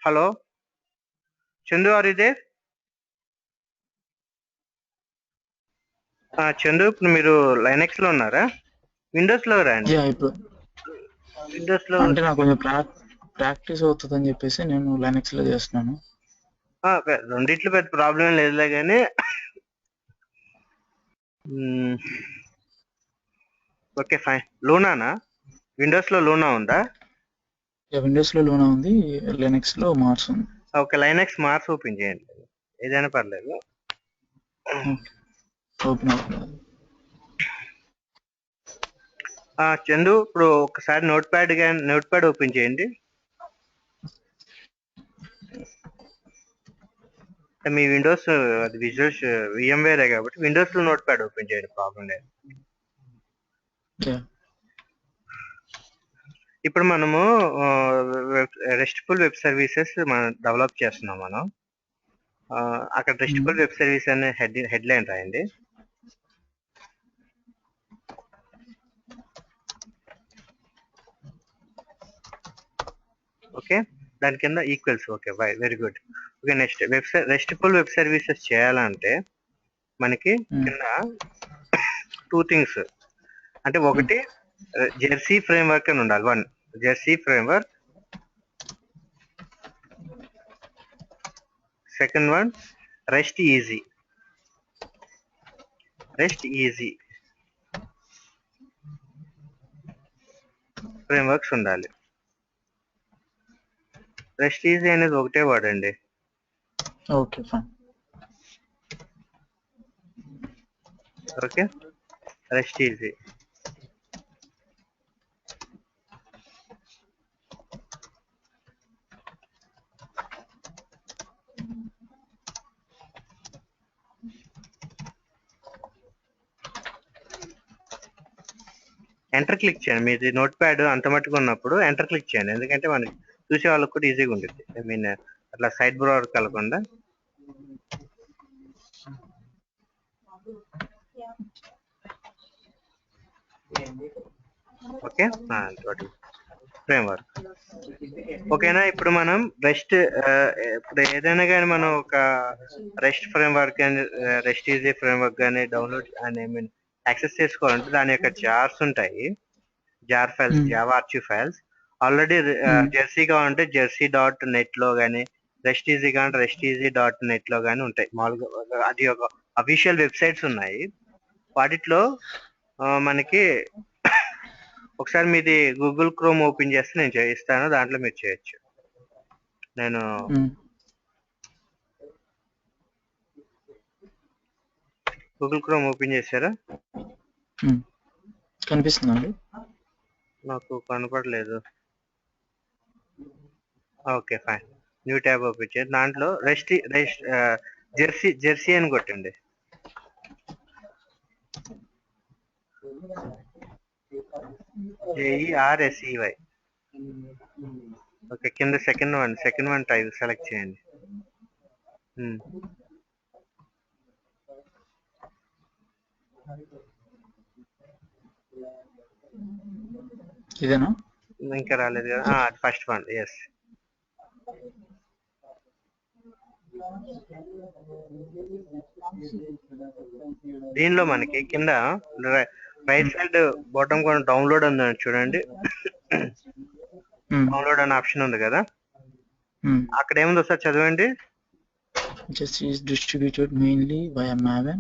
Hello! Chandu are you there? Chandu ఇప్పుడు మీరు లైనెక్స్‌లో ఉన్నారా? విండోస్‌లో రండి. ఇప్పుడు విండోస్‌లో అంటే నాకు కొంచెం ప్రాక్టీస్ అవుతుందని చెప్పేసి నేను లైనక్స్ లో చేస్తున్నాను. రెండిట్లో పెద్ద ప్రాబ్లం ఏం లేదులే గానీ ఓకే ఫైన్. లూనానా? విండోస్‌లో లూనా ఉందా? విండోస్ లో లూనా ఉంది, లైనక్స్ లో మార్స్ ఉంది. ఓకే, లైనెక్స్ మార్స్ ఓపెన్ చేయండి. ఏదైనా పర్లేదు. ఓపెన్ అవుతుంది. చందు ఇప్పుడు ఒకసారి నోట్ ప్యాడ్ ఓపెన్ చేయండి. మీ విండోస్ అది విజువల్ VMware కాబట్టి విండోస్ లో నోట్ ప్యాడ్ ఓపెన్ చేయండి, ప్రాబ్లం లేదు. ఇప్పుడు మనము రెస్ట్ఫుల్ వెబ్ సర్వీసెస్ మనం డెవలప్ చేస్తున్నాం. మనం అక్కడ రెస్ట్ఫుల్ వెబ్ సర్వీస్ అనే హెడ్లైన్ రాయండి. ఓకే, దాని కింద equals. Okay, very good. Okay, next RESTful web services చేయాలంటే మనకి కింద 2 థింగ్స్, అంటే ఒకటి జెర్సీ ఫ్రేమ్వర్క్ అని ఉండాలి. 1 Jersey framework, second one rest easy frameworks ఉండాలి. రెస్ట్ ఈజీ అనేది ఒకటే వాడండి. Okay fine. Okay, rest easy. Enter click చేయండి. మీది నోట్ ప్యాడ్ అంత మట్టుకు ఉన్నప్పుడు ఎంటర్ క్లిక్ చేయండి, ఎందుకంటే మనకి చూసే వాళ్ళకి కూడా ఈజీగా ఉంటుంది. ఐ మీన్ అట్లా సైడ్ బ్రౌజర్ కలగకుండా. ఓకే, ఫ్రేమ్వర్క్ ఓకేనా. ఇప్పుడు మనం ఇప్పుడు ఏదైనా కానీ మనం ఒక రెస్ట్ ఫ్రేమ్వర్క్ కానీ రెస్ట్ ఈజీ ఫ్రేమ్వర్క్ కానీ డౌన్లోడ్ అని ఐ మీన్ యాక్సెస్ చేసుకోవాలంటే దాని యొక్క జార్స్ ఉంటాయి, jar files, Java archive files. Already Jersey కావాలంటే jersey.net లో కానీ, రెస్ట్ ఈజీ కావాలంటే resteasy.net లో కానీ ఉంటాయి. మామూలుగా అది ఒక అఫీషియల్ వెబ్సైట్స్ ఉన్నాయి. వాటిలో మనకి ఒకసారి మీది గూగుల్ క్రోమ్ ఓపెన్ చేస్తే నేను చేయిస్తాను, దాంట్లో మీరు చేయొచ్చు. నేను గూగుల్ క్రోమ్ ఓపెన్ చేశారా? కనిపిస్తుందండి, నాకు కనపడలేదు. Okay fine, new tab open చేయండి. దాంట్లో జెర్సీ అని కొట్టండి. JERSEY. ఓకే, కింద సెకండ్ వన్ టైప్ సెలెక్ట్ చేయండి. ఇదేనా? ఇంకా రాలేదు కదా, ఫస్ట్ వన్. ఎస్, దీనిలో మనకి కింద రైట్ సైడ్ బాటమ్ కూడా డౌన్లోడ్ ఉందని చూడండి. డౌన్లోడ్ అనే ఆప్షన్ ఉంది కదా, అక్కడ ఏముంది ఒకసారి చదవండి. Just is distributed mainly via Maven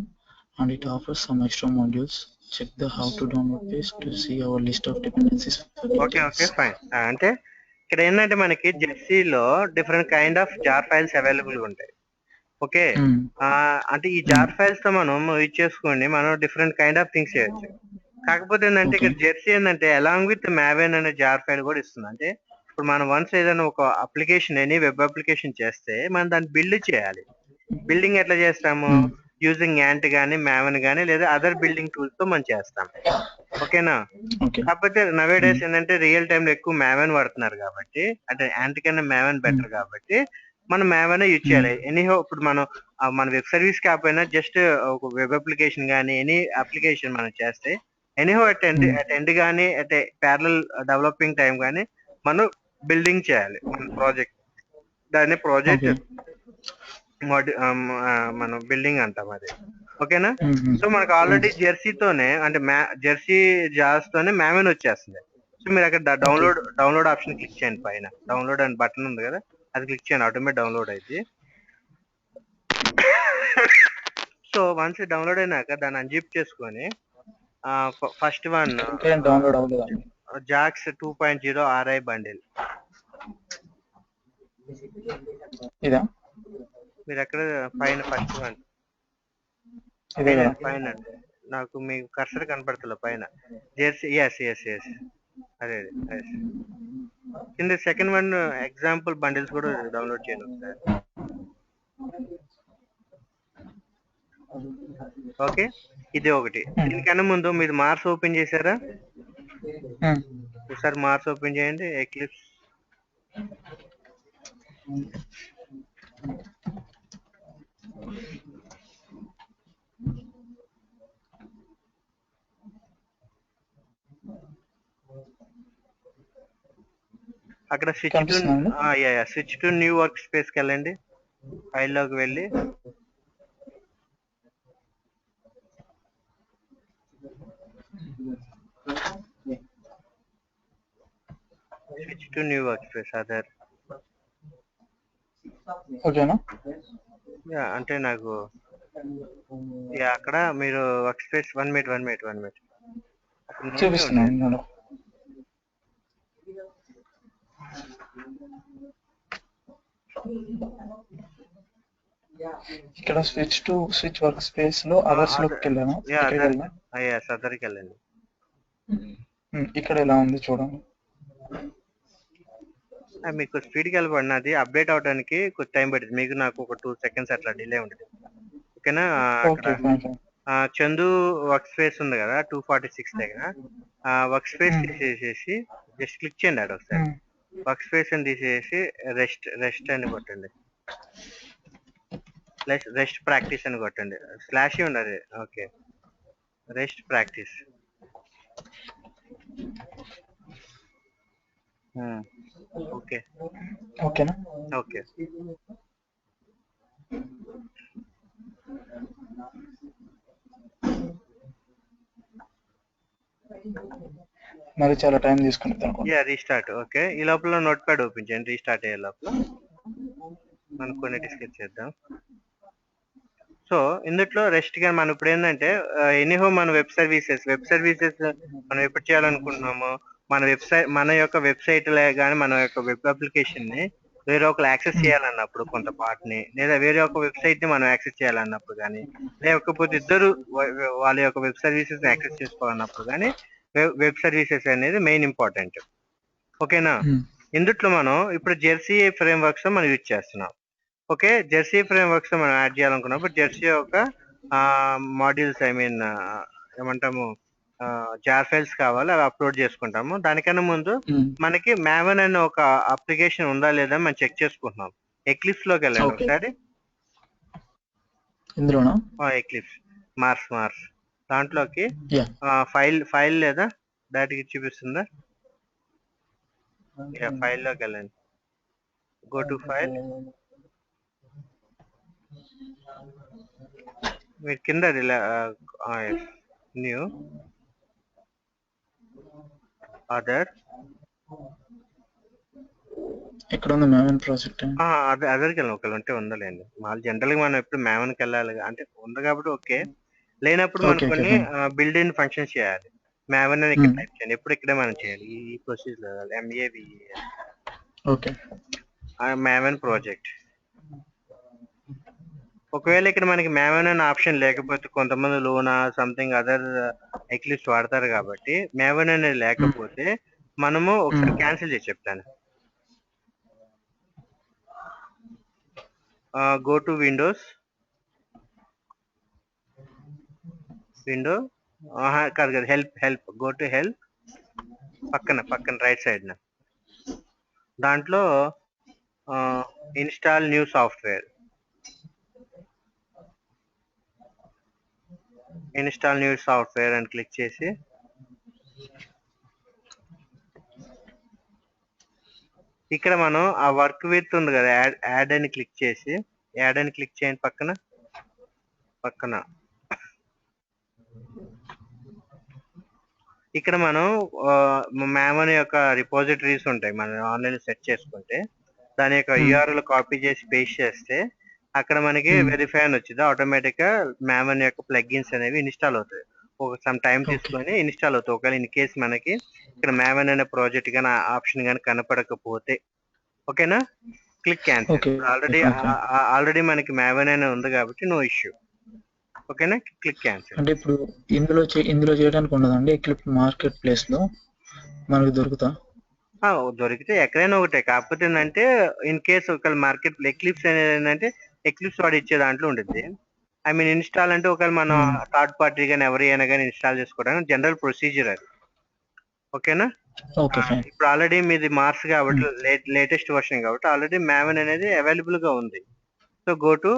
and it offers some extra modules. Check the how to download page to see our list of dependencies. Okay fine. అంటే ఇక్కడ ఏంటంటే మనకి జెర్సీలో different kind of jar files available గా ఉంటాయి. Okay, అంటే ఈ jar files తో మనం యూజ్ చేసుకోండి, మనం డిఫరెంట్ కైండ్ ఆఫ్ థింగ్స్ చేయొచ్చు. కాకపోతే ఏంటంటే ఇక్కడ జెర్సీ ఏంటంటే అలాంగ్ విత్ మ్యావెన్ అనే జార్ ఫైల్ కూడా ఇస్తుంది. అంటే ఇప్పుడు మనం వన్స్ ఏదైనా ఒక అప్లికేషన్ ఎనీ వెబ్ అప్లికేషన్ చేస్తే మనం దాన్ని బిల్డ్ చేయాలి. బిల్డింగ్ ఎట్లా చేస్తాము? యూజింగ్ యాంట్ గానీ, మ్యావెన్ గానీ, లేదా అదర్ బిల్డింగ్ టూల్స్ తో మనం చేస్తాం. ఓకేనా. కాకపోతే నవే డేస్ ఏంటంటే రియల్ టైమ్ లో ఎక్కువ మ్యావెన్ వాడుతున్నారు కాబట్టి, అంటే యాంట్ కన్నా మ్యావెన్ బెటర్ కాబట్టి మనం మ్యావెన్ యూజ్ చేయాలి. ఎనీహో ఇప్పుడు మనం మన వెబ్ సర్వీస్ కాకపోయినా జస్ట్ ఒక వెబ్ అప్లికేషన్ కానీ ఎనీ అప్లికేషన్ మనం చేస్తే ఎనీహో అట్ ఎండ్ కానీ ప్యారలల్ డెవలపింగ్ టైం కానీ మనం బిల్డింగ్ చేయాలి మన ప్రాజెక్ట్. దాన్ని ప్రాజెక్ట్ ఓకే. మనం బిల్డింగ్ అంటాం అది. ఓకేనా? మ్మ్. సో మనకు ఆల్రెడీ జెర్సీతోనే అంటే జెర్సీ జార్స్ తోనే మ్యావెన్ వచ్చేస్తుంది. సో మీరు అక్కడ డౌన్లోడ్ ఆప్షన్ క్లిక్ చేయండి. పైన డౌన్లోడ్ అని బటన్ ఉంది కదా, అది క్లిక్ చేయండి, ఆటోమేటిక్ డౌన్లోడ్ అయింది. సో వన్స్ డౌన్లోడ్ అయినాక దాన్ని అన్జిప్ చేసుకొని ఫస్ట్ వన్ ఇంకా డౌన్లోడ్ అవ్వలేదండి. JAX 2.0 RI bundle. ఇదా? మీరు ఎక్కడ పైన ఫస్ట్ వన్ ఇదే కదా? పైన నాకు మీకు కర్సర్ కనపడుతుందా పైన జెర్సీ? ఎస్ అదే కింద సెకండ్ వన్ ఎగ్జాంపుల్ బండిల్స్ కూడా డౌన్లోడ్ చేయండి ఒకసారి. ఓకే, ఇది ఒకటి. దీనికన్నా ముందు మీరు మార్స్ ఓపెన్ చేశారా? ఒకసారి మార్స్ ఓపెన్ చేయండి, ఎక్లిప్స్. అక్కడ స్విచ్ టు న్యూ వర్క్ స్పేస్కి వెళ్ళండి, ఫైల్లోకి వెళ్ళి switch to new work space other. ఓకేనా? అంటే నాకు అక్కడ మీరు వర్క్ స్పేస్ 1 మినిట్ చూపిస్తున్నాను. ఇక్కడ స్విచ్ వర్క్ స్పేస్ లో అవర్స్ లోకి వెళ్ళాను. అదర్కి వెళ్ళండి. ఇక్కడ ఎలా ఉంది చూడండి. మీకు స్పీడ్కి వెళ్ళబడిన అది అప్డేట్ అవడానికి కొంచెం టైం పడుతుంది. మీకు నాకు ఒక 2 సెకండ్స్ అట్లా డిలే ఉంటుంది. ఓకేనా? అక్కడ చందు వర్క్ స్పేస్ ఉంది కదా 246 దగ్గర, వర్క్ స్పేస్ తీసేసి జస్ట్ క్లిక్ చేయండి ఆడ ఒకసారి. వర్క్ స్పేస్ అని తీసేసి రెస్ట్ అని కొట్టండి, రెస్ట్ ప్రాక్టీస్ అని కొట్టండి. స్లాష్ ఉండదు. Okay, rest practice. ఓకేనా? ఓకే. మరి చాలా టైం తీసుకుంటుంది. రీస్టార్ట్. ఓకే, ఈ లోపల నోట్ ప్యాడ్ ఓపెన్ చేయండి. రీస్టార్ట్ అయ్యే లోపల మనం కొన్ని డిస్కస్ చేద్దాం. సో ఇందులో రెస్ట్ గా మనం ఇప్పుడు ఏంటంటే ఎనీహో మన వెబ్ సర్వీసెస్ మనం ఎప్పుడు చేయాలనుకుంటున్నామో మన యొక్క వెబ్సైట్ కానీ మన యొక్క వెబ్ అప్లికేషన్ ని వేరే ఒకరు యాక్సెస్ చేయాలన్నప్పుడు కొంత పార్ట్ ని, లేదా వేరే ఒక వెబ్సైట్ ని మనం యాక్సెస్ చేయాలన్నప్పుడు కానీ, లేకపోతే ఇద్దరు వాళ్ళ యొక్క వెబ్ సర్వీసెస్ ని యాక్సెస్ చేసుకోవాలన్నప్పుడు కానీ వెబ్ సర్వీసెస్ అనేది మెయిన్ ఇంపార్టెంట్. ఓకేనా? ఇందుట్లో మనం ఇప్పుడు జెర్సీ ఫ్రేమ్ వర్క్స్ మనం యూజ్ చేస్తున్నాం. ఓకే, జెర్సీ ఫ్రేమ్ వర్క్స్ మనం యాడ్ చేయాలనుకున్నప్పుడు జెర్సీ యొక్క మాడ్యూల్స్ ఏమంటాము జార్ ఫైల్స్ కావాలి, అవి అప్లోడ్ చేసుకుంటాము. దానికన్నా ముందు మనకి మ్యావెన్ అనే ఒక అప్లికేషన్ ఉందా లేదా మనం చెక్ చేసుకుంటున్నాం. ఎక్లిప్స్ లోకి వెళ్ళండి ఒకసారి. ఎక్లిప్స్ మార్స్ దాంట్లోకి ఫైల్ లేదా దాటికి చూపిస్తుందా? ఫైల్ లోకి వెళ్ళండి, గో టు ఫైల్. మీరు కింద న్యూ అదర్ ఇక్కడ ఉంది మ్యావెన్ ప్రాజెక్ట్. అదర్కి వెళ్ళండి. ఒకళ్ళు ఉంటే ఉందలేండి. మాది జనరల్ గా మనం ఎప్పుడు మ్యావెన్కి వెళ్ళాలి అంటే ఉంది కాబట్టి ఓకే. లేనప్పుడు మనం కొన్ని బిల్డ్ ఇన్ ఫంక్షన్స్ చేయాలి. మ్యావెన్ అని ఇక్కడ టైప్ చేయండి. ఎప్పుడు ఇక్కడే మనం చేయాలి ఈ ప్రొసీజర్. Maven project. ఒకవేళ ఇక్కడ మనకి మ్యావెన్ అనే ఆప్షన్ లేకపోతే, కొంతమంది లోనా సంథింగ్ అదర్ ఎక్లిప్స్ వాడతారు కాబట్టి మ్యావెన్ అనేది లేకపోతే మనము ఒకసారి క్యాన్సిల్ చేసి చెప్తాను. గో టు విండో కాదు కదా, హెల్ప్ గో టు హెల్ప్. పక్కన రైట్ సైడ్ దాంట్లో ఇన్స్టాల్ న్యూ సాఫ్ట్వేర్ అని క్లిక్ చేసి ఇక్కడ మనం ఆ వర్క్ విత్ ఉంది కదా, యాడ్ అని క్లిక్ చేసి, యాడ్ అని క్లిక్ చేయండి పక్కన. ఇక్కడ మనం మామన్ యొక్క రిపోజిటరీస్ ఉంటాయి, మనం ఆన్లైన్ సెట్ చేసుకుంటే దాని యొక్క యూఆర్ఎల్ కాపీ చేసి పేస్ట్ చేస్తే అక్కడ మనకి వెరిఫై అని వచ్చింది. ఆటోమేటిక్ గా మామన్ యొక్క ప్లగ్ఇన్స్ అనేవి ఇన్స్టాల్ అవుతాయి. ఒక సమ్ టైం తీసుకొని ఇన్స్టాల్ అవుతాయి. ఒకవేళ ఇన్ కేస్ మనకి ఇక్కడ మామన్ అనే ప్రాజెక్ట్ గానీ ఆప్షన్ గానీ కనపడకపోతే, ఓకేనా, క్లిక్ క్యాన్సిల్. ఆల్రెడీ మనకి మావెన్ అనే ఉంది కాబట్టి నో ఇష్యూ. ఓకేనా, క్లిక్ క్యాన్సిల్. అంటే ఇప్పుడు ఇందులో చేయడానికి ఉండదండి, ఎక్లిప్స్ మార్కెట్ ప్లేస్ లో మనకు దొరికితే ఎక్కడైనా ఒకటే. కాకపోతే ఏంటంటే ఇన్ కేస్ ఒకవేళ మార్కెట్ ఎక్లిప్స్ అనేది ఏంటంటే ఎక్లిప్స్ వాడు ఇచ్చే దాంట్లో ఉంటుంది. ఐ మీన్ ఇన్స్టాల్ అంటే ఒకవేళ మనం థర్డ్ పార్టీ కానీ ఎవరైనా కానీ ఇన్స్టాల్ చేసుకోవడానికి జనరల్ ప్రొసీజర్ అది. ఓకేనా, ఇప్పుడు ఆల్రెడీ మీది మార్స్ కాబట్టి లేటెస్ట్ వర్షన్ కాబట్టి ఆల్రెడీ మావెన్ అనేది అవైలబుల్ గా ఉంది. So go to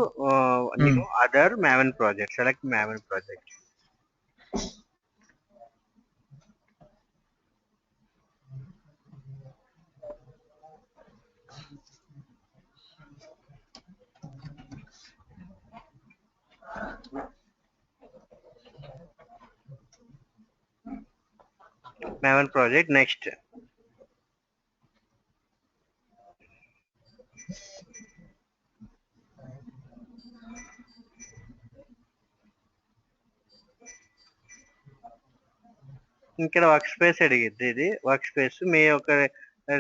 new other Maven project, select Maven project. maven project. Next, ఇక్కడ వర్క్ స్పేస్ అడిగిద్ది. ఇది వర్క్ స్పేస్ మీ యొక్క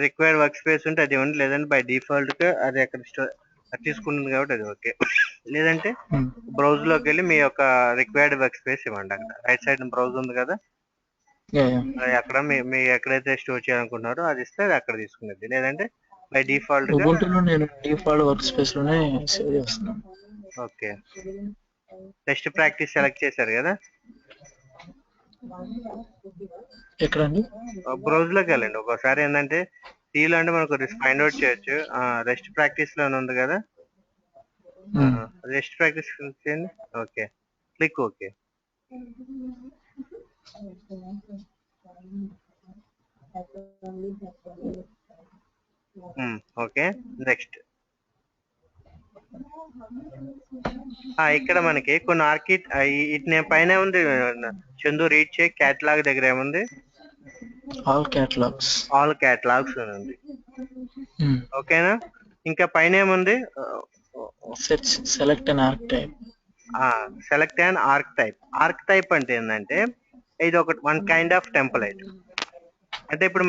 రిక్వైర్డ్ వర్క్ స్పేస్ ఉంటే అది ఇవ్వండి, లేదంటే బై డిఫాల్ట్ గా అది అక్కడ తీసుకుంటుంది కాబట్టి అది ఓకే. లేదంటే బ్రౌజ్ లోకి వెళ్ళి మీ యొక్క రిక్వైర్డ్ వర్క్ స్పేస్ ఇవ్వండి. అక్కడ రైట్ సైడ్ బ్రౌజ్ ఉంది కదా, అక్కడ మీ ఎక్కడైతే స్టోర్ చేయాలనుకుంటున్నారో అది ఇస్తే అది అక్కడ తీసుకునేది. లేదంటే బై డిఫాల్ట్ గా నేను డిఫాల్ట్ వర్క్ స్పేస్ లోనే సేవ్ చేస్తున్నాను. ఓకే, టెస్ట్ ప్రాక్టీస్ సెలెక్ట్ చేశారు కదా, ఎక్కడండి? బ్రౌజ్ లోకి వెళ్ళండి. ఒక్కోసారి ఏంటంటే సీలో అంటే మనకు ఫైండ్ అవుట్ చేయొచ్చు. రెస్ట్ ప్రాక్టీస్ లోనే ఉంది కదా, రెస్ట్ ప్రాక్టీస్ క్లిక్ చేయండి. Okay, click okay. Okay, next. ఇక్కడ మనకి కొన్ని ఇటు పైన ఉంది చందు, రీడ్ చేయి. క్యాటలాగ్ దగ్గర ఏముంది? ఆల్ క్యాటలాగ్స్ ఉంది. ఓకేనా, ఇంకా పైన ఏముంది? సెలెక్ట్ అన్ ఆర్క్ టైప్. సెలెక్ట్ అన్ ఆర్క్ టైప్. ఆర్క్ టైప్ అంటే ఏంటంటే ఇది వన్ కైండ్ ఆఫ్ టెంప్లెట్. అంటే ఇప్పుడు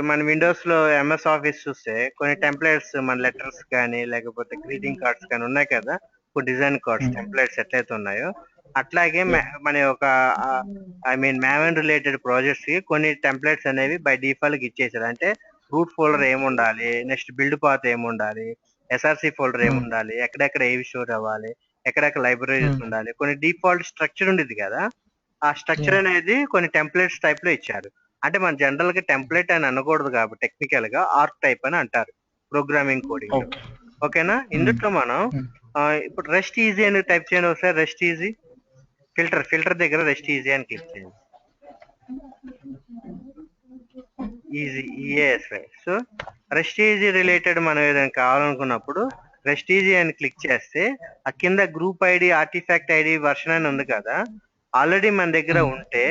మన విండోస్ లో ఎంఎస్ ఆఫీస్ చూస్తే కొన్ని టెంప్లెట్స్, మన లెటర్స్ కానీ లేకపోతే గ్రీటింగ్ కార్డ్స్ కానీ ఉన్నాయి కదా, ఇప్పుడు డిజైన్ కార్డ్స్ టెంప్లెట్స్ ఎట్లయితే ఉన్నాయో అట్లాగే మన యొక్క I mean Maven related projects కి కొన్ని టెంప్లెట్స్ అనేవి బై డిఫాల్ట్ గా ఇచ్చేసారు. అంటే రూట్ ఫోల్డర్ ఏముండాలి, నెక్స్ట్ బిల్డ్ పాత్ ఏముండాలి, ఎస్ఆర్సి ఫోల్డర్ ఏముండాలి, ఎక్కడెక్కడ ఏవి స్టోర్ అవ్వాలి, ఎక్కడెక్కడ లైబ్రరీస్ ఉండాలి, కొన్ని డిఫాల్ట్ స్ట్రక్చర్ ఉండేది కదా, ఆ స్ట్రక్చర్ అనేది కొన్ని టెంప్లెట్స్ టైప్ లో ఇచ్చారు. అంటే మన జనరల్ గా టెంప్లెట్ అని అనకూడదు కాబట్టి టెక్నికల్ గా ఆర్క్ టైప్ అని అంటారు ప్రోగ్రామింగ్ కోడింగ్ లో. ఓకేనా, ఇందులో మనం ఇప్పుడు రెస్ట్ ఈజీ అని టైప్ చేయండి ఒకసారి. రెస్ట్ ఈజీ ఫిల్టర్ దగ్గర రెస్ట్ ఈజీ అని క్లిక్ చేయండి. Easy EASI. So rest easy related మనం ఏదైనా కావాలనుకున్నప్పుడు రెస్ట్ ఈజీ అని క్లిక్ చేస్తే ఆ కింద group ID, artefact ID, version అని ఉంది కదా, ఆల్రెడీ మన దగ్గర ఉంటే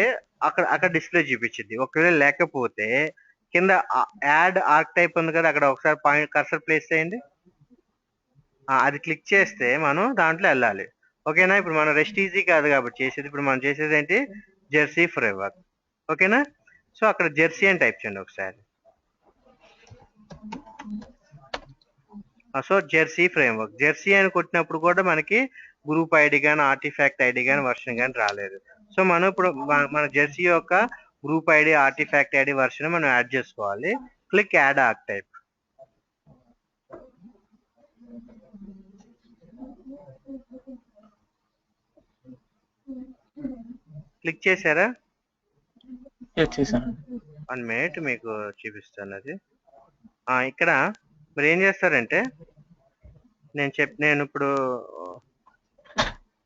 అక్కడ డిస్ప్లే చూపించింది. ఒకవేళ లేకపోతే కింద యాడ్ ఆర్క్ టైప్ ఉంది కదా, అక్కడ ఒకసారి పాయింట్ కర్సర్ ప్లేస్ చేయండి. అది క్లిక్ చేస్తే మనం దాంట్లో వెళ్ళాలి. ఓకేనా, ఇప్పుడు మనం రెస్ట్ ఈజీ కాదు కాబట్టి చేసేది, ఇప్పుడు మనం చేసేది ఏంటి, జెర్సీ ఫ్రేమ్వర్క్. ఓకేనా, సో అక్కడ జెర్సీ అని టైప్ చేయండి ఒకసారి. సో జెర్సీ ఫ్రేమ్వర్క్, జెర్సీ అని కొట్టినప్పుడు కూడా మనకి గ్రూప్ ఐడి కానీ, ఆర్టిఫాక్ట్ ఐడి కానీ, వర్షన్ కానీ రాలేదు. సో మనం ఇప్పుడు మన జెర్సీ యొక్క group ID, artefact ID, version మనం యాడ్ చేసుకోవాలి. Click add arc type. Click చేశారా? 1 మినిట్ మీకు చూపిస్తాను అది. ఇక్కడ మీరు ఏం చేస్తారంటే నేను ఇప్పుడు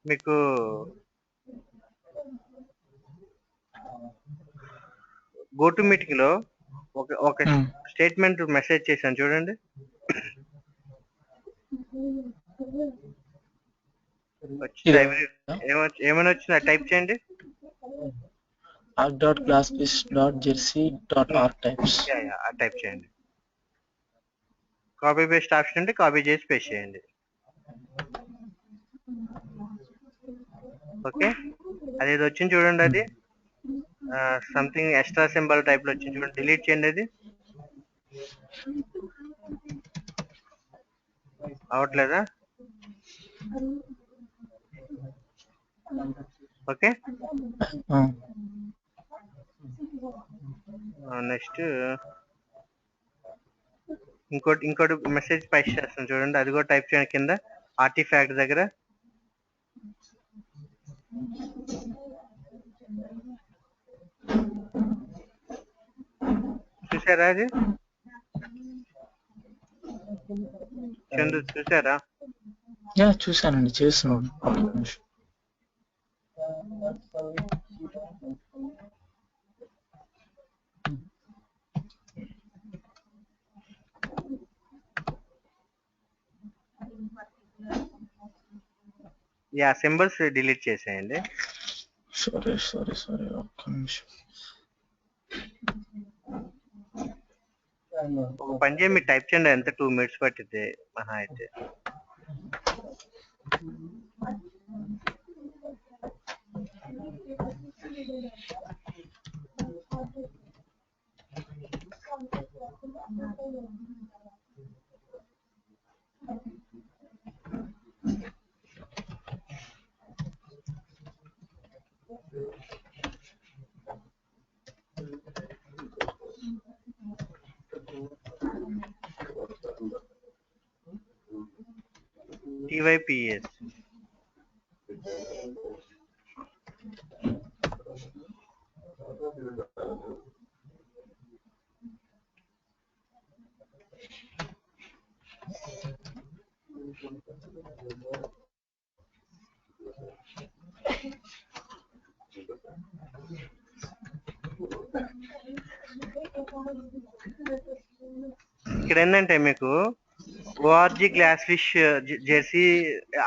మీకు గోటు మీటింగ్ లో ఒక స్టేట్మెంట్ మెసేజ్ చేశాను చూడండి. ఏమైనా వచ్చిందా? టైప్ చేయండి. arc.glassfish.jersey.archetypes. టైప్ చేయండి. కాపీ పేస్ట్ ఆప్షన్ అంటే కాపీ చేసి పేస్ట్ చేయండి. ఓకే, అదేదో వచ్చింది చూడండి, అది సంథింగ్ ఎక్స్ట్రా సింబల్ టైప్ లో వచ్చింది చూడండి, డిలీట్ చేయండి. అది అవట్లేదా? ఓకే, నెక్స్ట్ ఇంకోటి మెసేజ్ పేస్ట్ చేస్తాను చూడండి, అది కూడా టైప్ చేయండి కింద ఆర్టిఫాక్ట్ దగ్గర. చూసారా? అది చందు చూసారా? చూసానండి, చేస్తున్నాను. సింబల్స్ డిలీట్ చేసేయండి. సారీ ఒక్క నిమిషం. ఒక పని చేయండి, మీరు టైప్ చేయండి, ఎంత 2 minutes పట్టిద్ది మహా అయితే. TYPS ఇక్కడ ఏంటంటే మీకు ORG GlassFish Jersey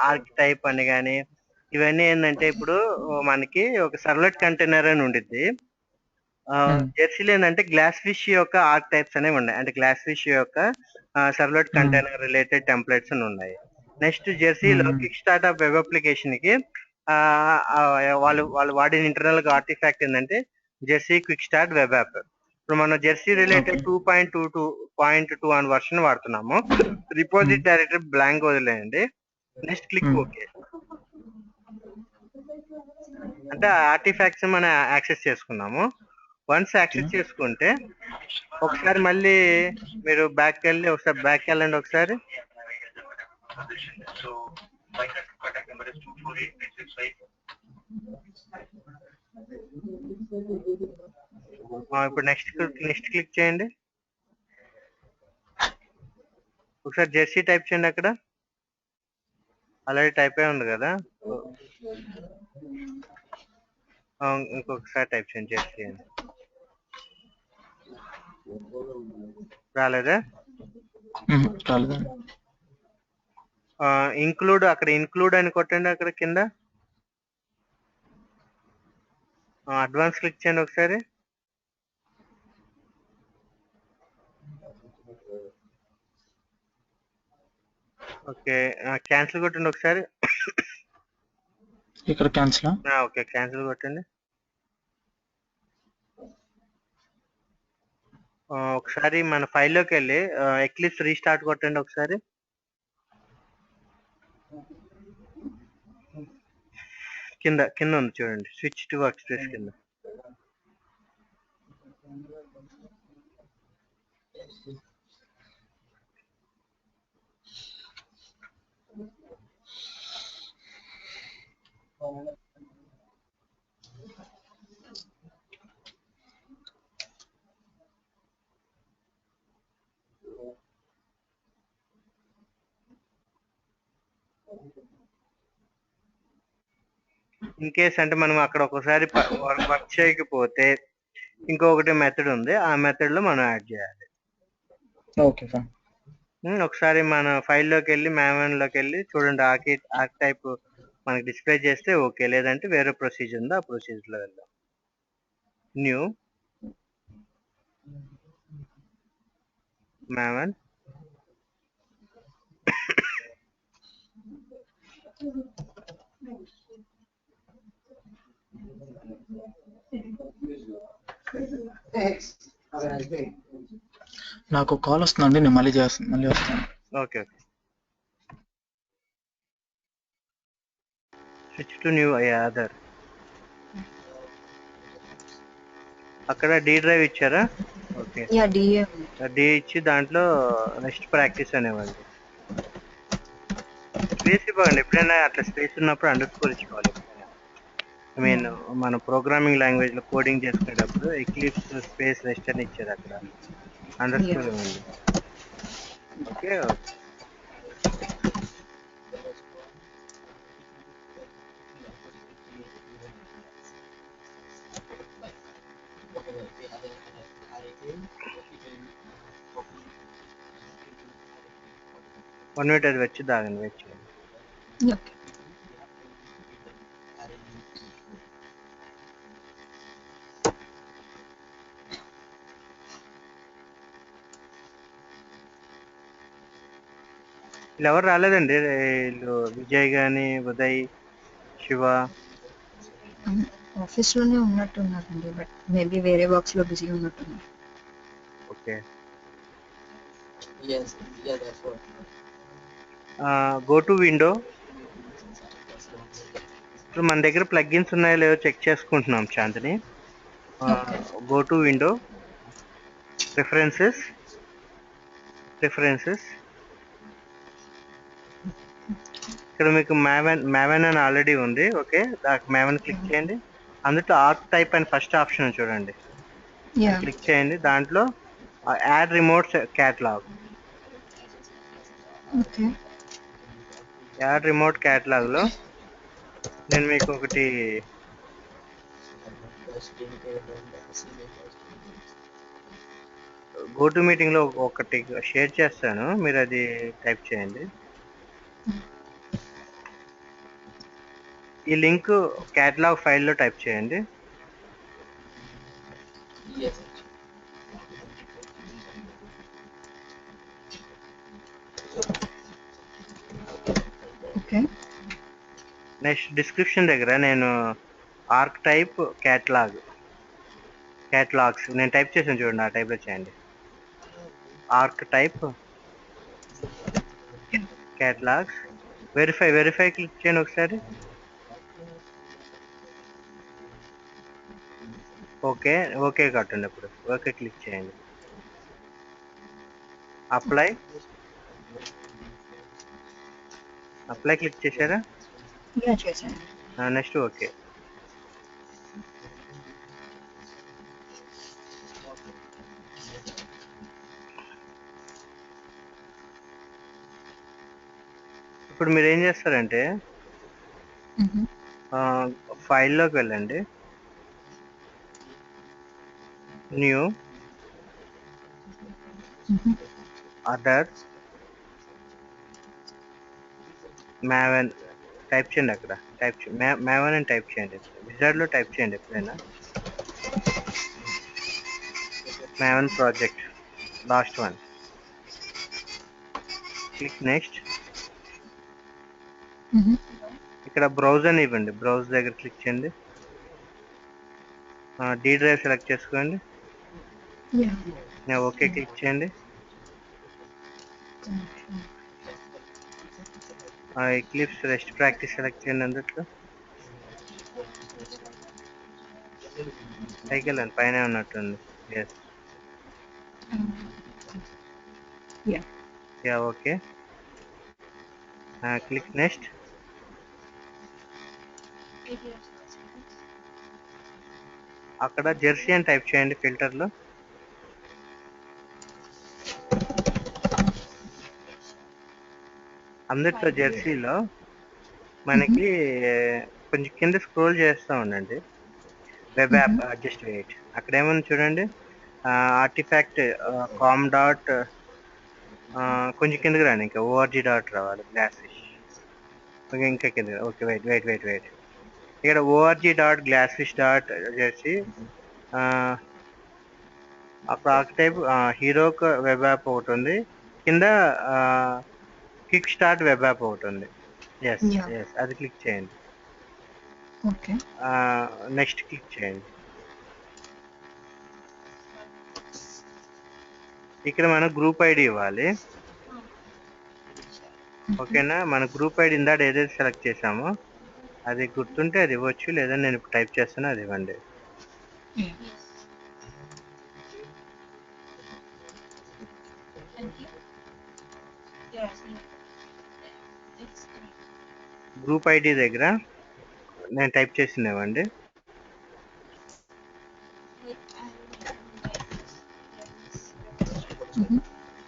archetype అని కానీ ఇవన్నీ ఏంటంటే ఇప్పుడు మనకి ఒక సర్వ్లెట్ కంటైనర్ అని ఉండిద్ది. జెర్సీలో ఏంటంటే గ్లాస్ ఫిష్ యొక్క ఆర్క్ టైప్స్ అనేవి ఉన్నాయి, అంటే గ్లాస్ ఫిష్ యొక్క సర్వ్లెట్ కంటైనర్ రిలేటెడ్ టెంప్లెట్స్ అని ఉన్నాయి. నెక్స్ట్ జెర్సీలో కిక్ స్టార్ట్అప్ వెబ్ అప్లికేషన్ కి వాళ్ళు వాడిన ఇంటర్నల్ గా ఆర్టిఫాక్ట్ ఏంటంటే Jersey quick start web app. ఇప్పుడు మనం జెర్సీ రిలేటెడ్ 2.2 అని వర్షన్ వాడుతున్నాము. రిపోజిట్ డైరెక్టరీ బ్లాంక్ వదిలేయండి. Next click okay. అంటే ఆర్టిఫాక్ట్స్ మనం యాక్సెస్ చేసుకున్నాము. వన్స్ యాక్సెస్ చేసుకుంటే ఒకసారి మళ్ళీ మీరు బ్యాక్ వెళ్ళండి ఒకసారి. ఇప్పుడు నెక్స్ట్ క్లిక్ చేయండి. ఒకసారి జెర్సీ టైప్ చేయండి. అక్కడ ఆల్రెడీ టైప్ అయి ఉంది కదా, ఇంకొకసారి టైప్ చేయండి జెర్సీ అని. రాలేదా? ఇంక్లూడ్ అక్కడ ఇంక్లూడ్ అని కొట్టండి. అక్కడ కింద అడ్వాన్స్ క్లిక్ చేయండి ఒకసారి. ఓకే, క్యాన్సిల్ కొట్టండి ఒకసారి. ఇక్కడ క్యాన్సిల్. ఓకే, క్యాన్సిల్ కొట్టండి. ఒకసారి మన ఫైల్లోకి వెళ్ళి ఎక్లిప్స్ రీస్టార్ట్ కొట్టండి ఒకసారి. కింద ఉంది చూడండి, స్విచ్ టు వర్క్ స్పేస్ కింద. ఇన్ కేస్ అంటే మనం అక్కడ ఒకసారి వర్క్ చేయకపోతే ఇంకొకటి మెథడ్ ఉంది, ఆ మెథడ్ లో మనం యాడ్ చేయాలి. Okay fine. ఒకసారి మన ఫైల్లోకి వెళ్ళి లోకి వెళ్ళి చూడండి, ఆర్క్ టైప్ మనకి డిస్ప్లే చేస్తే ఓకే, లేదంటే వేరే ప్రొసీజర్ ఉంది, ఆ ప్రొసీజర్ లో వెళ్దాం. New Maven. నాకు కాల్ వస్తుందండి, నేను మళ్ళీ వస్తాను. Okay. Switch to new other. అక్కడ డి డ్రైవ్ ఇచ్చారా? ఓకే, డి ఇచ్చి దాంట్లో నెక్స్ట్ ప్రాక్టీస్ అనేవ్వండి. స్పేస్ ఇవ్వండి, ఎప్పుడైనా అట్లా స్పేస్ ఉన్నప్పుడు అండర్ స్కోర్ ఇచ్చుకోవాలి. ఎప్పుడైనా మన ప్రోగ్రామింగ్ లాంగ్వేజ్ లో కోడింగ్ చేసుకునేటప్పుడు ఎక్లిప్స్ స్పేస్ రెస్ట్ అని ఇచ్చారు, అక్కడ అండర్ స్కోర్ ఇవ్వండి. ఓకే. వన్ మినిట్ అది వచ్చి దాగండి, వెయిట్ చేయండి. వీళ్ళు ఎవరు రాలేదండి, వీళ్ళు విజయ్ గాని, ఉదయ్, శివ ఆఫీస్ లోనే ఉన్నట్టున్నారండి, బట్ మేబీ వేరే బాక్స్ లో బిజీ ఉన్నట్టున్నారు. ఓకే. Go to window. ఇప్పుడు మన దగ్గర ప్లగ్ఇన్స్ ఉన్నాయో లేవో చెక్ చేసుకుంటున్నాం శాంతిని. Go to window, preferences. ఇక్కడ మీకు మ్యావెన్ అని ఆల్రెడీ ఉంది. ఓకే, మ్యావెన్ క్లిక్ చేయండి. అందులో ఆర్క్ టైప్ అని ఫస్ట్ ఆప్షన్ చూడండి, క్లిక్ చేయండి. దాంట్లో add remote catalogue. Add remote catalogue లో నేను మీకు ఒకటి గోటు మీటింగ్ లో ఒకటి షేర్ చేస్తాను, మీరు అది టైప్ చేయండి. ఈ లింక్ క్యాటలాగ్ ఫైల్లో టైప్ చేయండి. నెక్స్ట్ డిస్క్రిప్షన్ దగ్గర నేను ఆర్క్ టైప్ క్యాటలాగ్స్ నేను టైప్ చేసాను చూడండి, ఆ టైప్ లో చేయండి. Arc type catalogues, verify click చేయండి ఒకసారి. ఓకే కట్టండి. ఇప్పుడు ఓకే క్లిక్ చేయండి. అప్లై క్లిక్ చేశారా? Next okay. ఇప్పుడు మీరు ఏం చేస్తారంటే ఫైల్లోకి వెళ్ళండి, న్యూ అదర్ మ్యావెన్ టైప్ చేయండి. అక్కడ మ్యావెన్ అని టైప్ చేయండి, విజార్డ్ లో టైప్ చేయండి. ఎప్పుడైనా Maven project last one, click next. ఇక్కడ బ్రౌజ్ అని ఇవ్వండి, బ్రౌజ్ దగ్గర క్లిక్ చేయండి. డి డ్రైవ్ సెలెక్ట్ చేసుకోండి. ఓకే క్లిక్ చేయండి. ఎక్లిప్స్ రెస్ట్ ప్రాక్టీస్ సెలెక్ట్ చేయండి. అందులో పైకి వెళ్ళండి, పైన ఉన్నట్టుంది. Okay, click next. అక్కడ జెర్సీ అని టైప్ చేయండి ఫిల్టర్ లో. అందులో జెర్సీలో మనకి కొంచెం కింద స్క్రోల్ చేస్తూ ఉండండి. Web app just wait. అక్కడ ఏమని చూడండి, ఆర్టిఫాక్ట్ కామ్ డాట్ కొంచెం కిందకి రాండి, ఇంకా ఓఆర్జీ డాట్ రావాలి, గ్లాస్ ఫిష్. ఓకే, ఇంకా కింద. Okay, wait. ఇక్కడ ORG dot GlassFish dot చేసి అప్పుడు ఆర్కిటైప్ హీరోక్ వెబ్ యాప్ ఒకటి ఉంది, కింద కిక్ స్టార్ట్ వెబ్ యాప్ ఒకటి ఉంది. ఎస్, అది క్లిక్ చేయండి. ఓకే, నెక్స్ట్ క్లిక్ చేయండి. ఇక్కడ మనం గ్రూప్ ఐడి ఇవ్వాలి. ఓకేనా, మన గ్రూప్ ఐడి ఇందాక ఏదైతే సెలెక్ట్ చేసామో అది గుర్తుంటే అది ఇవ్వచ్చు, లేదా నేను ఇప్పుడు టైప్ చేస్తున్నా అది ఇవ్వండి. గ్రూప్ ఐడి దగ్గర నేను టైప్ చేసింది ఇవ్వండి.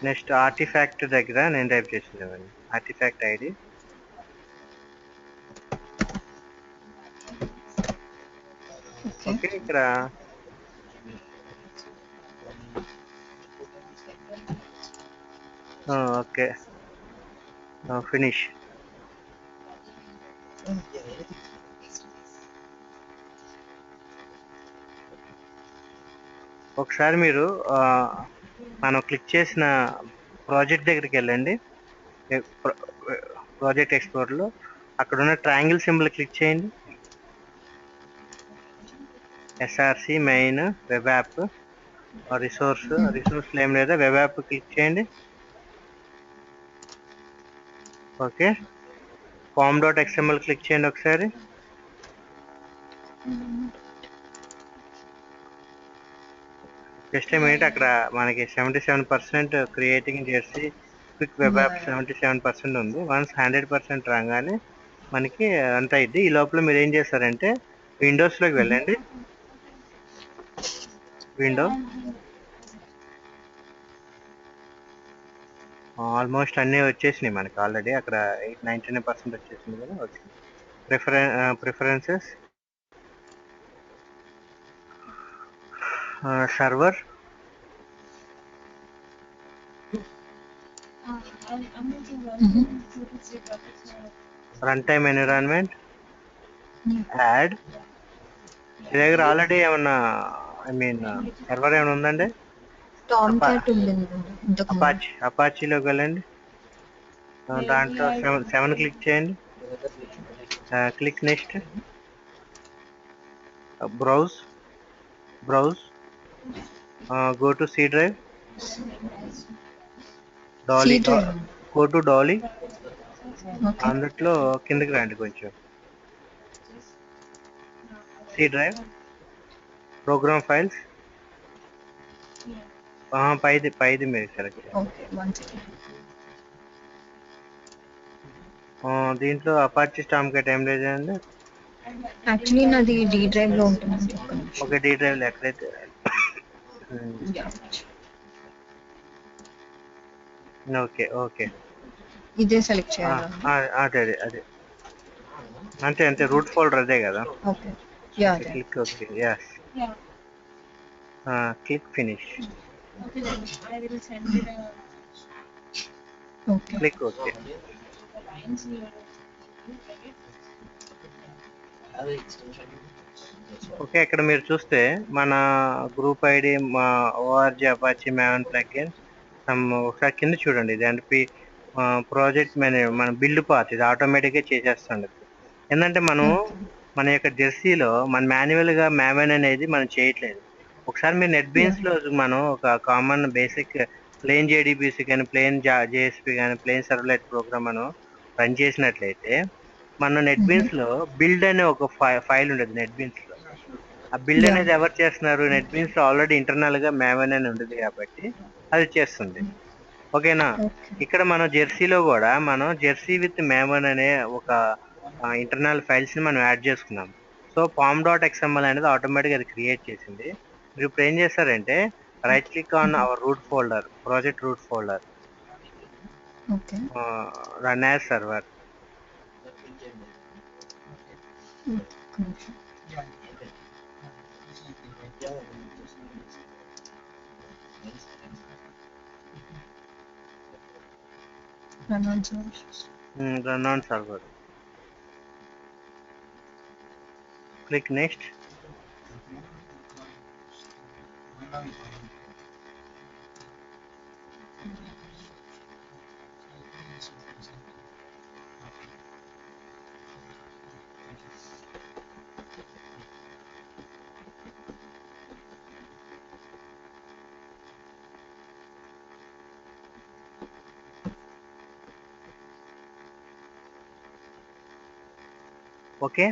నెక్స్ట్ ఆర్టిఫాక్ట్ దగ్గర నేను టైప్ చేసింది ఇవ్వండి, ఆర్టిఫాక్ట్ ఐడి. ఓకే, ఇక్కడ ఓకే, ఫినిష్. ఒకసారి మీరు మనం క్లిక్ చేసిన ప్రాజెక్ట్ దగ్గరికి వెళ్ళండి, ప్రాజెక్ట్ ఎక్స్ప్లోర్లో అక్కడ ఉన్న ట్రయాంగిల్ సింబల్ క్లిక్ చేయండి. SRC main web app resource ఏం లేదా, వెబ్ యాప్ క్లిక్ చేయండి. Okay, com dot XML click చేయండి ఒకసారి. జస్ట్ మినిట్, అక్కడ మనకి 77% creating Jersey quick web app 77% ఉంది. వన్స్ 100% రాగానే మనకి అంత అయింది. ఈ లోపల మీరు ఏం చేస్తారంటే విండోస్లోకి వెళ్ళండి. విండో ఆల్మోస్ట్ అన్నీ వచ్చేసినాయి మనకి ఆల్రెడీ, అక్కడ 99% వచ్చేసింది కదా. Okay, preferences, server, runtime environment, add. మీ దగ్గర ఆల్రెడీ ఏమన్నా సర్వర్ ఏమైనా ఉందండి? అపాచీలోకి వెళ్ళండి. దాంట్లో 7 క్లిక్ చేయండి. Click next, browse, go to C drive, Dolly, go to Dolly. అందుట్లో కిందకి రండి కొంచెం, సి డ్రైవ్, ప్రోగ్రామ్ ఫైల్స్, పైది మీరు సెలెక్ట్ చేయండి. దీంట్లో అపాచీ స్టామ్ కట్ ఏం లేదండి. యాక్చువల్లీ నాది డి డ్రైవ్ లో ఉంటుంది. ఓకే, డి డ్రైవ్ లో ఎక్కడైతే ఓకే ఇదే సెలెక్ట్ చేయాలి. అదే అంతే రూట్ ఫోల్డర్ అదే కదా. Okay, click okay, yes, click finish, click okay. Okay, ఇక్కడ మీరు చూస్తే మన గ్రూప్ ఐడి, మా ఓఆర్జీ అపాచీ మ్యావెన్ ప్లగ్ఇన్, ఒకసారి కింద చూడండి. ఇది అంటే ప్రాజెక్ట్ మేనేజర్, మన బిల్డ్ పాత్ ఇది ఆటోమేటిక్గా చేసేస్తుంది. ఏంటంటే మనం మన యొక్క జెర్సీలో మన మాన్యువల్గా మ్యావెన్ అనేది మనం చేయట్లేదు. ఒకసారి మీరు నెట్ బీన్స్లో మనం ఒక కామన్ బేసిక్ ప్లేన్ జేడీబీసీ కానీ ప్లేన్ జేఎస్పీ కానీ ప్లేన్ సర్వ్లెట్ ప్రోగ్రామ్ మనం రన్ చేసినట్లయితే మన నెట్ బీన్స్ లో బిల్డ్ అనే ఒక ఫైల్ ఉండదు. నెట్ బీన్స్ లో ఆ బిల్డ్ అనేది ఎవరు చేస్తున్నారు? నెట్ బీన్స్ లో ఆల్రెడీ ఇంటర్నల్ గా మ్యావెన్ అని ఉంటుంది కాబట్టి అది చేస్తుంది. ఓకేనా, ఇక్కడ మనం జెర్సీలో కూడా మనం జెర్సీ విత్ మ్యావెన్ అనే ఒక ఇంటర్నల్ ఫైల్స్ ని మనం యాడ్ చేసుకున్నాం. సో పామ్ డాట్ ఎక్స్ఎంఎల్ అనేది ఆటోమేటిక్ అది క్రియేట్ చేసింది. మీరు ఇప్పుడు ఏం చేస్తారంటే right click on our root folder, project root folder, run as server. Run on services. Run on server. Click next. Okay,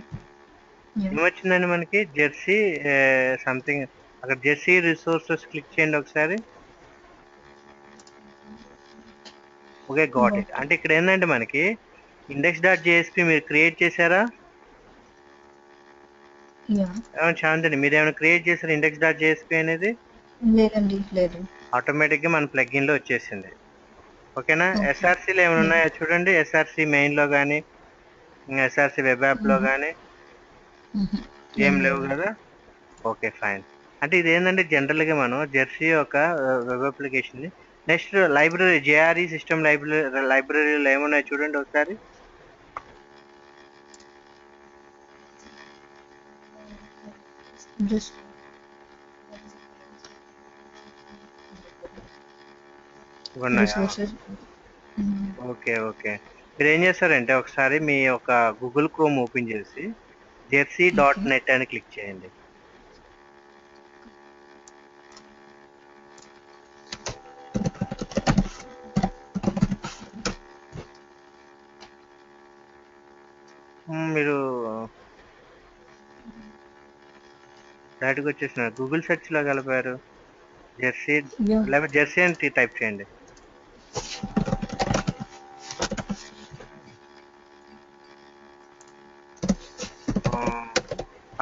Yeah. ఏమొచ్చిందండి మనకి? జెర్సీ సంథింగ్, అక్కడ జెర్సీ రిసోర్సెస్ క్లిక్ చేయండి ఒకసారి. Okay, got it. అంటే ఇక్కడ ఏంటంటే మనకి index.jsp మీరు క్రియేట్ చేశారా? Yeah. చాందండి, మీరు ఏమైనా క్రియేట్ చేశారు index.jsp అనేది? లేదండి, లేదు. ఆటోమేటిక్ గా మన ప్లగ్ఇన్ లో వచ్చేసింది. ఓకేనా? Okay. ఎస్ఆర్సీలో ఏమైనా ఉన్నాయా చూడండి, ఎస్ఆర్సీ మెయిన్ లో కానీ ఎస్ఆర్సీ వెబ్ యాప్ లో కానీ ఏం లేవు కదా? Okay, fine. అంటే ఇది ఏంటంటే జనరల్ గా మనం జెర్సీ ఒక web application. Next library, JRE system లైబ్రరీలో ఏమున్నాయి చూడండి ఒకసారి. Just ఉన్నాయా? resources. ఓకే ఓకే, మీరు ఏం చేస్తారంటే ఒకసారి మీ యొక్క గూగుల్ క్రోమ్ ఓపెన్ చేసి jersey.net అని క్లిక్ చేయండి. మీరు డైరెక్ట్గా వచ్చేసినారు, గూగుల్ సెర్చ్ లో కలిపారు జెర్సీ, Yeah. లేకపోతే జెర్సీ అని టైప్ చేయండి.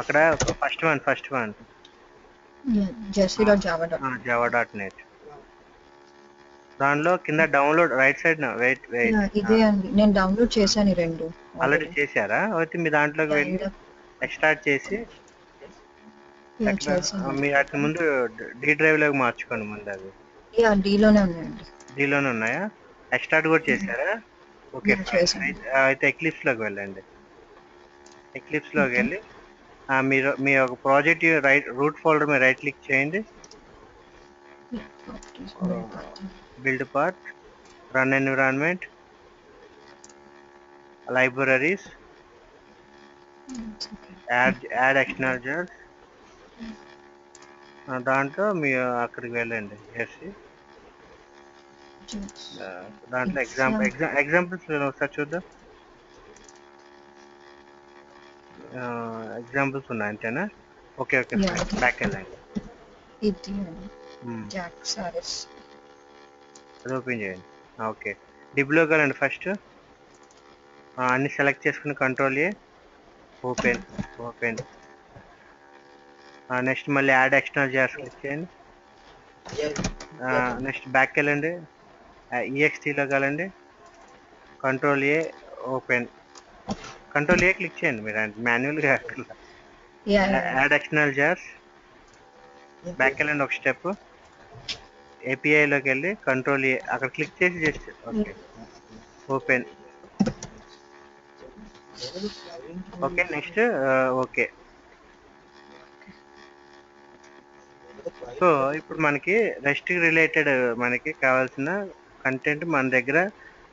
అక్కడ first one Yeah. Jersey.java. java.net. దానిలో కింద download right side wait Yeah, ఇదే అండి, నేను డౌన్లోడ్ చేశాను ఈ రెండు ఆల్రెడీ చేశారా? అయితే మీ దాంట్లోకి వెళ్ళి ఎక్స్ట్రాక్ట్ చేసి మీ వాటి ముందు డి డ్రైవ్ లోకి మార్చుకోండి ముందు. అది డీలోనే ఉన్నాయండి. డీలోనే ఉన్నాయా? ఎక్స్ట్రాక్ట్ కూడా చేశారా? ఓకే, అయితే ఎక్లిప్స్ లోకి వెళ్ళండి. ఎక్లిప్స్ లోకి వెళ్ళి మీరు మీ ఒక ప్రాజెక్ట్ రూట్ ఫోల్డర్ మీద రైట్ క్లిక్ చేయండి, build path, run environment, libraries, add external. దాంట్లో మీ అక్కడికి వెళ్ళండి జెర్సీ. దాంట్లో ఎగ్జాంపుల్స్ ఒకసారి చూద్దాం. ఎగ్జాంపుల్స్ ఉన్నాయి అంతేనా? ఓకే ఓకే, బ్యాక్ వెళ్ళండి. అది ఓపెన్ చేయండి. ఓకే, డిబ్లోకి వెళ్ళండి. ఫస్ట్ అన్ని సెలెక్ట్ చేసుకుని కంట్రోల్ ఏ, ఓపెన్. నెక్స్ట్ మళ్ళీ యాడ్ ఎక్స్టర్నల్ జార్స్ క్లిక్ చేయండి. నెక్స్ట్ బ్యాక్ వెళ్ళండి, ఈఎక్స్టీలోకి వెళ్ళండి, control A, open. Control A click చేయండి మీరు, మాన్యువల్గా యాడ్ ఎక్స్టర్నల్ జార్స్. బ్యాక్ వెళ్ళండి ఒక స్టెప్, ఏపీఐలోకి వెళ్ళి కంట్రోల్ ఏ అక్కడ క్లిక్ చేసి just okay, open. Okay, next okay. So ఇప్పుడు మనకి రెస్ట్ రిలేటెడ్ మనకి కావాల్సిన కంటెంట్ మన దగ్గర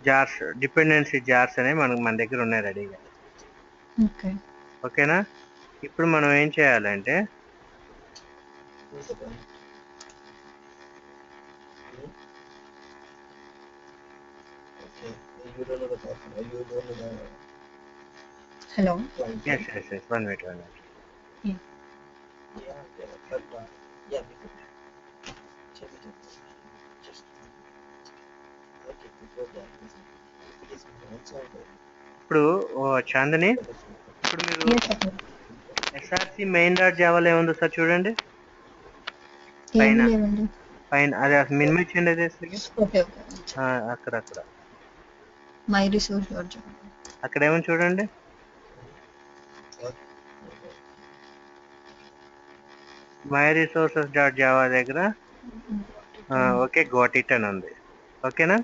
జార్స్, డిపెండెన్సీ జార్స్ అనేవి మన దగ్గర ఉన్నాయి రెడీగా. ఓకేనా? ఇప్పుడు మనం ఏం చేయాలంటే హలో, yes, 1 minute. ఇప్పుడు చాందని, ఇప్పుడు మీరు ఎస్ఆర్సి మెయిన్ డాట్ జావాలో ఏముందో సార్ చూడండి పైన. అది అసలు మినిమం చేయండి, అది అక్కడ మై రిసోర్స్ అక్కడ ఏమని చూడండి. మై రిసోర్సెస్ డాట్ జావా దగ్గర ఓకే, గాట్ ఇట్ అని ఉంది. ఓకేనా?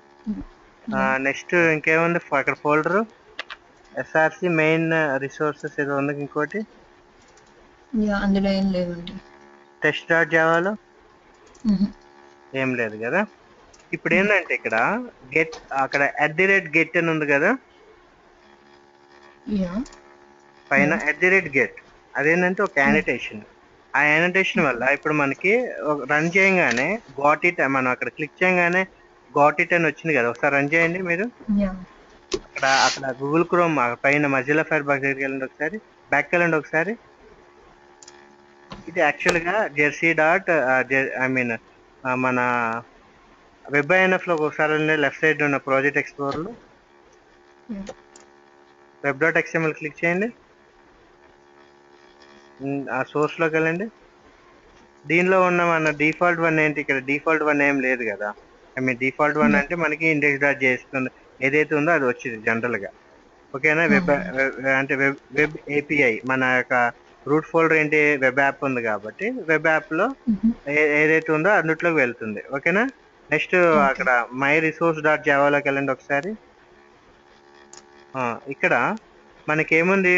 నెక్స్ట్ ఇంకేముంది అక్కడ ఫోల్డర్ ఎస్ఆర్సి మెయిన్ రిసోర్సెస్ ఏదో ఉంది ఇంకోటి అందులో ఏం లేవండి. టెస్ట్ డాట్ జావాలో మ్మ్. ఏం లేదు కదా. ఇప్పుడు ఏంటంటే ఇక్కడ గెట్ అక్కడ @get అని ఉంది కదా యా పైన @get అదేంటంటే ఒక యానిటేషన్. ఆ యానిటేషన్ వల్ల ఇప్పుడు మనకి రన్ చేయగానే గాట్ ఇట్ మనం అక్కడ క్లిక్ చేయగానే గాట్ ఇట్ అని వచ్చింది కదా. ఒకసారి రన్ చేయండి మీరు. యా అక్కడ గూగుల్ క్రోమ్ పైన మజిల్లా ఫైర్ బాక్స్ దగ్గరికి వెళ్ళండి ఒకసారి, బ్యాక్ వెళ్ళండి ఒకసారి. ఇది యాక్చువల్ గా జెర్సీ డాట్ ఐ మీన్ మన వెబ్ ఐఎన్ఎఫ్ లో ఒకసారి లెఫ్ట్ సైడ్ ఉన్న ప్రాజెక్ట్ ఎక్స్ప్లోర్ లో వెబ్ డాట్ ఎక్స్ఎంఎల్ క్లిక్ చేయండి. ఆ సోర్స్ లోకి వెళ్ళండి. దీనిలో ఉన్న మన డిఫాల్ట్ వన్ ఏంటి, ఇక్కడ డిఫాల్ట్ వన్ ఏం లేదు కదా. ఐ మీన్ డిఫాల్ట్ వన్ అంటే మనకి ఇండెక్స్ డాట్ చేస్తుంది ఏదైతే ఉందో అది వచ్చింది జనరల్ గా. ఓకేనా. వెబ్ అంటే వెబ్ ఏపీఐ మన యొక్క రూట్ ఫోల్డర్ ఏంటి వెబ్ యాప్ ఉంది కాబట్టి వెబ్ యాప్ లో ఏదైతే ఉందో అందులోకి వెళ్తుంది. ఓకేనా. నెక్స్ట్ అక్కడ మై రిసోర్స్ డాట్ జావాలోకి వెళ్ళండి ఒకసారి. ఇక్కడ మనకేముంది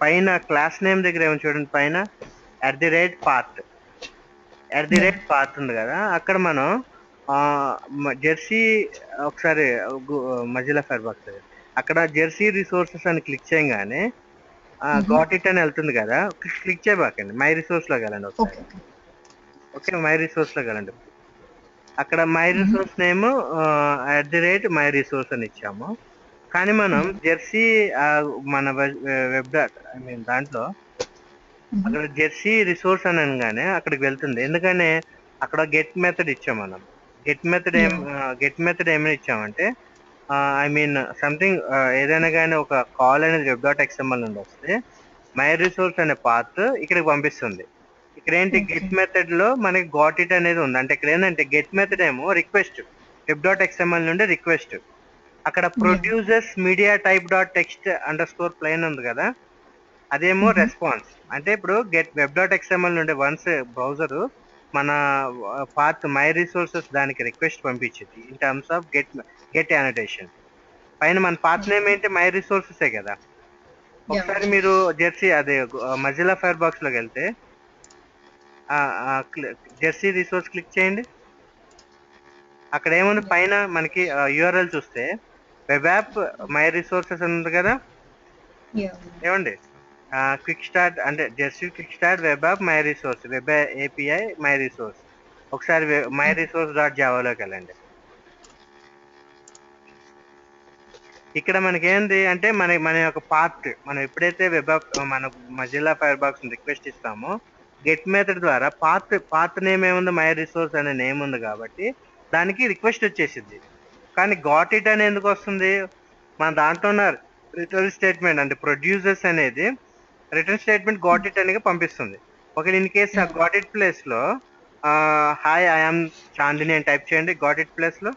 పైన క్లాస్ నేమ్ దగ్గర ఏమో చూడండి, పైన @path ఉంది కదా. అక్కడ మనం జెర్సీ ఒకసారి మజిల్లా ఫైర్ బాక్స్ అక్కడ జెర్సీ రిసోర్సెస్ అని క్లిక్ చేయగానే గాట్ ఇట్ అని వెళ్తుంది కదా. క్లిక్ చేయబాకండి, మై రిసోర్స్ లోకి వెళ్ళండి ఒకసారి. ఓకే, మై రిసోర్స్ లోకి వెళ్ళండి. అక్కడ my resource name @my resource అని ఇచ్చాము. కానీ మనం జెర్సీ మన వెబ్ డాట్ ఐ మీన్ దాంట్లో అక్కడ జెర్సీ రిసోర్స్ అని అనగానే అక్కడికి వెళ్తుంది. ఎందుకని అక్కడ గెట్ మెథడ్ ఇచ్చాం మనం. గెట్ మెథడ్ ఏమైనా ఇచ్చామంటే ఐ మీన్ సంథింగ్ ఏదైనా కానీ ఒక కాల్ అనేది వెబ్ డాట్ ఎక్స్ఎంఎల్ నుండి వస్తే మై రిసోర్స్ అనే పాత్ ఇక్కడికి పంపిస్తుంది. ఇక్కడ ఏంటి గెట్ మెథడ్ లో మనకి గాట్ ఇట్ అనేది ఉంది. అంటే ఇక్కడ ఏంటంటే గెట్ మెథడ్ ఏమో రిక్వెస్ట్ వెబ్ డాట్ ఎక్స్ఎంఎల్ నుండి రిక్వెస్ట్. అక్కడ producers media type dot text _ plain ఉంది కదా, అదేమో రెస్పాన్స్. అంటే ఇప్పుడు వెబ్ డాట్ ఎక్స్ఎంఎల్ నుండి వన్స్ బ్రౌజర్ మన పాత్ మై రిసోర్సెస్ దానికి రిక్వెస్ట్ పంపించింది ఇన్ టర్మ్స్ ఆఫ్ గెట్ యానిటేషన్. పైన మన పాత్ నేమ్ ఏంటి మై రిసోర్సెసే కదా. ఒకసారి మీరు జెర్సీ అదే మజిల్లా ఫైర్ బాక్స్ లోకి వెళ్తే జెర్సీ రిసోర్స్ క్లిక్ చేయండి. అక్కడ ఏముంది పైన మనకి యూఆర్ఎల్ చూస్తే వెబ్ యాప్ మై రిసోర్సెస్ ఉంది కదా. ఏమండి క్విక్ స్టార్ట్ అంటే Jersey quick start web app my resource web API my resource. ఒకసారి మై రిసోర్స్ డాట్ జావాలోకి వెళ్ళండి. ఇక్కడ మనకి ఏంది అంటే మన యొక్క పాత్ మనం ఎప్పుడైతే వెబ్ యాప్ మన మజిల్లా ఫైర్ బాక్స్ రిక్వెస్ట్ ఇస్తామో గెట్ మెథడ్ ద్వారా పాత్ నేమ్ ఏముంది మై రిసోర్స్ అనే నేమ్ ఉంది కాబట్టి దానికి రిక్వెస్ట్ వచ్చేసింది. కానీ గాట్ ఇట్ అని ఎందుకు వస్తుంది, మన దాంట్లో ఉన్న రిటర్న్ స్టేట్మెంట్ అంటే ప్రొడ్యూసర్స్ అనేది రిటర్న్ స్టేట్మెంట్ గాట్ ఇట్ అనేది పంపిస్తుంది. ఒకవేళ ఇన్ కేస్ ఆ గాట్ ఇట్ ప్లేస్ లో హాయ్ ఐఎమ్ చాందిని అని టైప్ చేయండి. గాట్ ఇట్ ప్లేస్ లో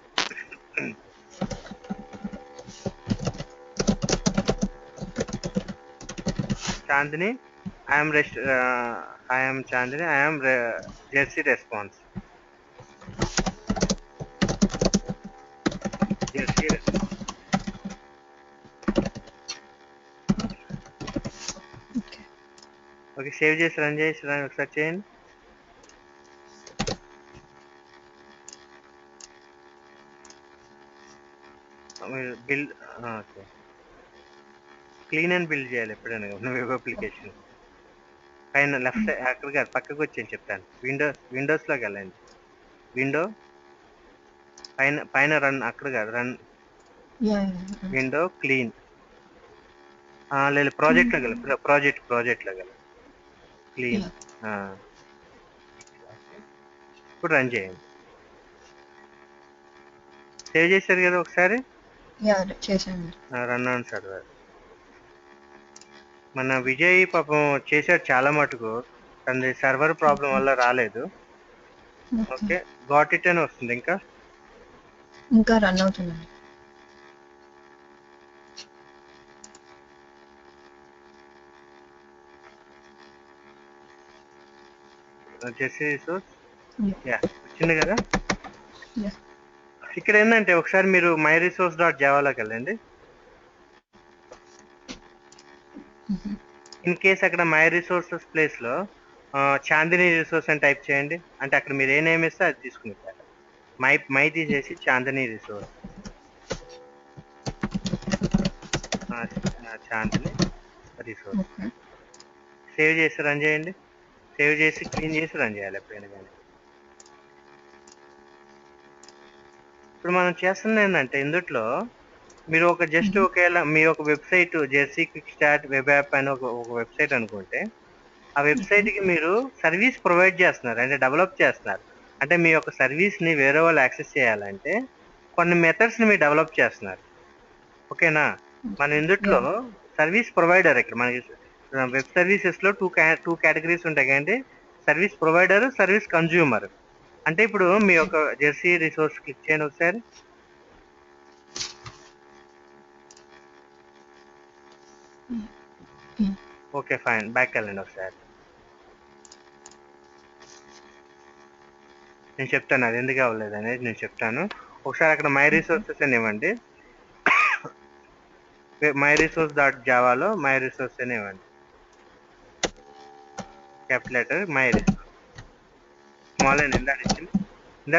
Chandini I'm Chandini I'm Jersey response. Jersey okay, save చేసి రన్ ఒకసారి చేయండి. Build okay, clean and build చేయాలి ఎప్పుడైనా వెబ్ అప్లికేషన్. పైన లెఫ్ట్ అక్కడ కాదు పక్కకు వచ్చి చెప్తాను. విండోస్ లోకి వెళ్ళండి. విండో పైన రన్ అక్కడ కాదు రన్ విండో క్లీన్ లేదు ప్రాజెక్ట్ లోకి వెళ్ళి ప్రాజెక్ట్ లోకి వెళ్ళి క్లీన్. ఇప్పుడు రన్ చేయండి. సేవ్ చేశారు కదా ఒకసారి రన్ ఆన్ సర్వర్. మన విజయ్ పాపం చేశాడు చాలా మటుకు, తనది సర్వర్ ప్రాబ్లం వల్ల రాలేదు. ఓకే, గాట్ ఇట్ అని వస్తుంది. ఇంకా రన్ అవుతుందండి. జెర్సీ రిసోర్స్ యా వచ్చింది కదా. ఇక్కడ ఏంటంటే ఒకసారి మీరు మై రిసోర్స్ డాట్ జావాలోకి వెళ్ళండి. ఇన్ కేస్ అక్కడ మై రిసోర్సెస్ ప్లేస్ లో చాందిని రిసోర్స్ అని టైప్ చేయండి. అంటే అక్కడ మీరు ఏ నేమ్ ఇస్తే అది తీసుకుంటారు. మై తీసేసి Chandini resource, Chandini resource save చేసి రన్ చేయండి. సేవ్ చేసి క్లీన్ చేసి రన్ చేయాలి ఎప్పుడైనా కానీ. ఇప్పుడు మనం చేస్తుంది ఏంటంటే ఇందుట్లో మీరు ఒక జస్ట్ ఒకవేళ మీ ఒక website Jersey quick start web app అని ఒక వెబ్సైట్ అనుకుంటే, ఆ వెబ్సైట్ కి మీరు సర్వీస్ ప్రొవైడ్ చేస్తున్నారు, అంటే డెవలప్ చేస్తున్నారు. అంటే మీ యొక్క సర్వీస్ ని వేరే వాళ్ళు యాక్సెస్ చేయాలంటే కొన్ని మెథడ్స్ ని మీరు డెవలప్ చేస్తున్నారు. ఓకేనా? మన ఇందుట్లో సర్వీస్ ప్రొవైడర్, ఇక్కడ మనకి వెబ్ సర్వీసెస్ లో టూ కేటగిరీస్ ఉంటాయి కదండి, సర్వీస్ ప్రొవైడర్, సర్వీస్ కన్జ్యూమర్. అంటే ఇప్పుడు మీ యొక్క జెర్సీ రిసోర్స్ క్లిక్ చేయండి ఒకసారి. ఓకే ఫైన్, బ్యాక్ వెళ్ళండి ఒకసారి. నేను చెప్తాను అది ఎందుకు అవ్వలేదు అనేది నేను చెప్తాను. ఒకసారి అక్కడ మై రిసోర్సెస్ అని ఇవ్వండి. మై రిసోర్స్ డాట్ జావాలో మై రిసోర్స్ అని ఇవ్వండి. Capital letter my resource. Small and ఇందా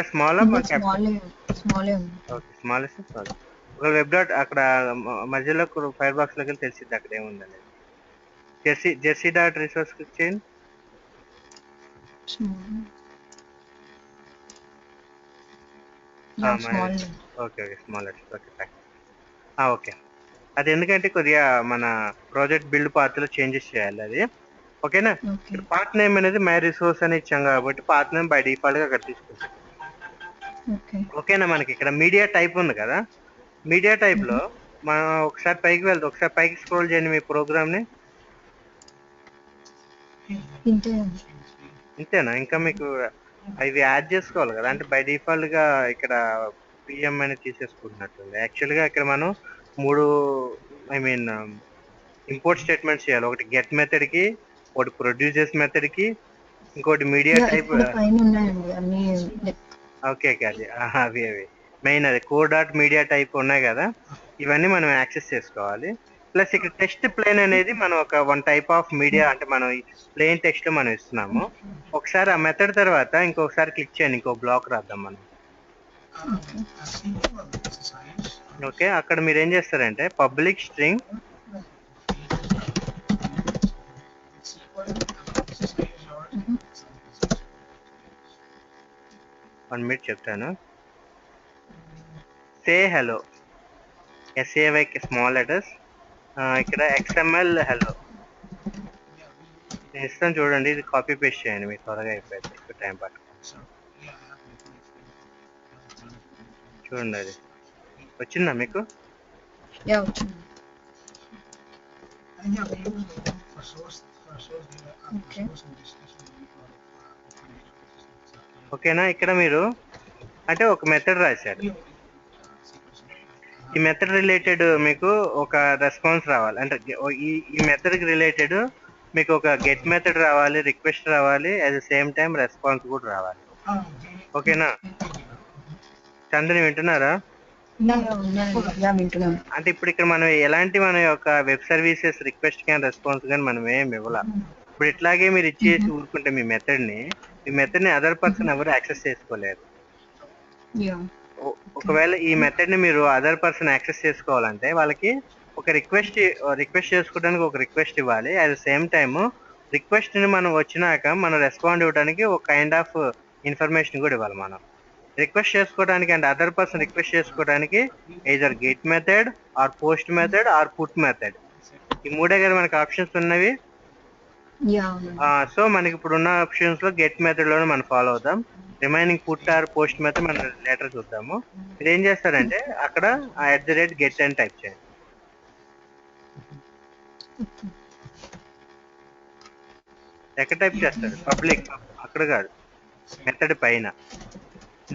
స్మాల్ స్మాల్ ఓకే స్మాల్ ఒక వెబ్ డాట్ అక్కడ మధ్యలో ఫైర్ బాక్స్ లోకి వెళ్ళి తెలిసిద్ది అక్కడ ఏముందని. జెర్సీ డాట్ రిసోర్స్ క్లిక్ చేయండి. Okay okay small okay okay. అది ఎందుకంటే కొద్దిగా మన ప్రాజెక్ట్ బిల్డ్ పాత్ లో చేంజెస్ చేయాలి అది. ఓకేనా? పాత్ నేమ్ అనేది మై రిసోర్స్ అని ఇచ్చాం కాబట్టి పాత్ నేమ్ బై డిఫాల్ట్ గా అక్కడ తీసుకుంటాం. ఓకేనా? మనకి ఇక్కడ మీడియా టైప్ ఉంది కదా, మీడియా టైప్ లో మనం ఒకసారి పైకి వెళ్తే ఒకసారి పైకి స్క్రోల్ చేయండి మీ ప్రోగ్రామ్ ని. ఇంతేనా? ఇంకా మీకు అవి యాడ్ చేసుకోవాలి కదా, అంటే బై డిఫాల్ట్ గా ఇక్కడ పిఎం అని తీసేసుకుంటున్నట్టుంది. యాక్చువల్ గా ఇక్కడ మనం 3 ఇంపోర్ట్ స్టేట్మెంట్స్ చేయాలి. ఒకటి గెట్ మెథడ్ కి, ఒకటి ప్రొడ్యూసర్స్ మెథడ్ కి, ఇంకోటి మీడియా టైప్. ఓకే ఓకే అది అవి మెయిన్ అది కోడ్ డాట్ మీడియా టైప్ ఉన్నాయి కదా, ఇవన్నీ మనం యాక్సెస్ చేసుకోవాలి. ప్లస్ ఇక్కడ టెక్స్ట్ ప్లేన్ అనేది మనం ఒక వన్ టైప్ ఆఫ్ మీడియా, అంటే మనం ప్లేన్ టెక్స్ట్ లో మనం ఇస్తున్నాము. ఒకసారి ఆ మెథడ్ తర్వాత ఇంకొకసారి క్లిక్ చేయండి, ఇంకో బ్లాక్ రాద్దాం మనం. ఓకే, అక్కడ మీరు ఏం చేస్తారంటే పబ్లిక్ స్ట్రింగ్ వన్ మినిట్ చెప్తాను. సే హలో, SAY స్మాల్ లెటర్స్, ఇక్కడ XML హలో నేను ఇస్తాను చూడండి. ఇది కాపీ పేస్ట్ చేయండి, మీకు త్వరగా అయిపోయింది, ఎక్కువ టైం పడుతుంది. చూడండి అది వచ్చిందా మీకు? ఓకేనా? ఇక్కడ మీరు అంటే ఒక మెథడ్ రాశారు, ఈ మెథడ్ రిలేటెడ్ మీకు ఒక రెస్పాన్స్ రావాలి. అంటే ఈ మెథడ్ కి రిలేటెడ్ మీకు ఒక గెట్ మెథడ్ రావాలి, రిక్వెస్ట్ రావాలి, at the same time response కూడా రావాలి. ఓకేనా? చంద్రని వింటున్నారా? అంటే ఇప్పుడు ఇక్కడ మనం ఎలాంటి మన యొక్క వెబ్ సర్వీసెస్ రిక్వెస్ట్ కానీ రెస్పాన్స్ కానీ మనం ఏం ఇవ్వాల. ఇప్పుడు ఇట్లాగే మీరు ఇచ్చేసి ఊరుకుంటే మీ మెథడ్ ని అదర్ పర్సన్ ఎవరు యాక్సెస్ చేసుకోలేరు. ఒకవేళ ఈ మెథడ్ ని మీరు అదర్ పర్సన్ యాక్సెస్ చేసుకోవాలంటే వాళ్ళకి ఒక రిక్వెస్ట్ చేసుకోవడానికి ఒక రిక్వెస్ట్ ఇవ్వాలి. At the same time request ని మనం వచ్చినాక మనం రెస్పాండ్ ఇవ్వడానికి ఒక కైండ్ ఆఫ్ ఇన్ఫర్మేషన్ కూడా ఇవ్వాలి. మనం రిక్వెస్ట్ చేసుకోవడానికి అంటే అదర్ పర్సన్ రిక్వెస్ట్ చేసుకోవడానికి either get method or post method or put method, ఈ మూడే కదా మనకి ఆప్షన్స్ ఉన్నవి. సో మనకి ఇప్పుడు ఉన్న ఆప్షన్స్ లో గెట్ మెథడ్ లోనే మనం ఫాలో అవుతాం. Remaining put or post method మనం లేటర్ చూద్దాము. మీరు ఏం చేస్తారంటే అక్కడ @get అని టైప్ చేయండి. ఎక్కడ టైప్ చేస్తారు? పబ్లిక్ అక్కడ కాదు, మెథడ్ పైన.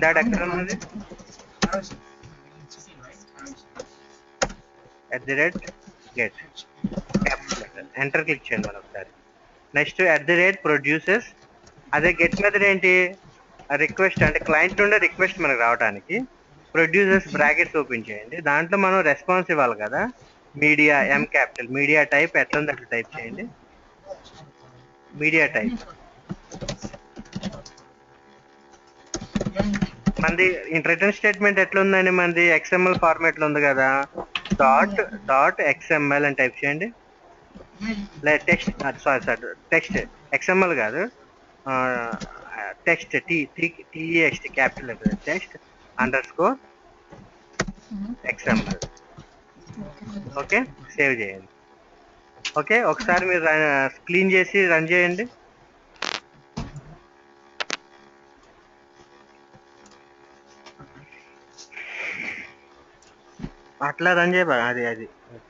దాట్ ఎక్కడ ఉన్నది? @get ఎంటర్ క్లిక్ చేయండి మనం ఒకసారి. Next @produces. అదే గెట్ మెథడ్ ఏంటి? రిక్వెస్ట్ అంటే క్లయింట్ నుండి రిక్వెస్ట్ మనకు రావడానికి. ప్రొడ్యూసర్స్ బ్రాకెట్స్ ఓపెన్ చేయండి. దాంట్లో మనం రెస్పాన్స్ ఇవ్వాలి కదా, మీడియా ఎం క్యాపిటల్, మీడియా టైప్ ఎట్లా ఉంది అట్లా టైప్ చేయండి. మీడియా టైప్ మనది రిటర్న్ స్టేట్మెంట్ ఎట్లా ఉందండి, మనది XML ఫార్మాట్ లో ఉంది కదా, డాట్ XML అని టైప్ చేయండి. లేదా టెక్స్ట్, సారీ టెక్స్ట్, XML కాదు, text TEXT capital text _ XML. Okay, save చేయండి. ఓకే, ఒకసారి మీరు క్లీన్ చేసి రన్ చేయండి. అట్లా రన్ చేయబా, అది ఓకే.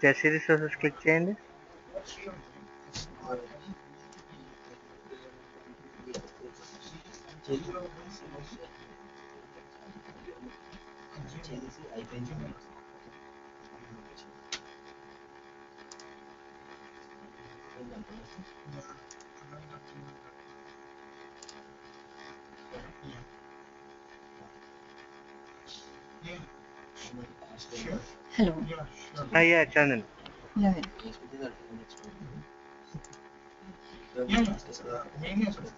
జెస్సీ రిసోర్సెస్ క్లిక్ చేయండి. హలో. అయ్యా చందన్,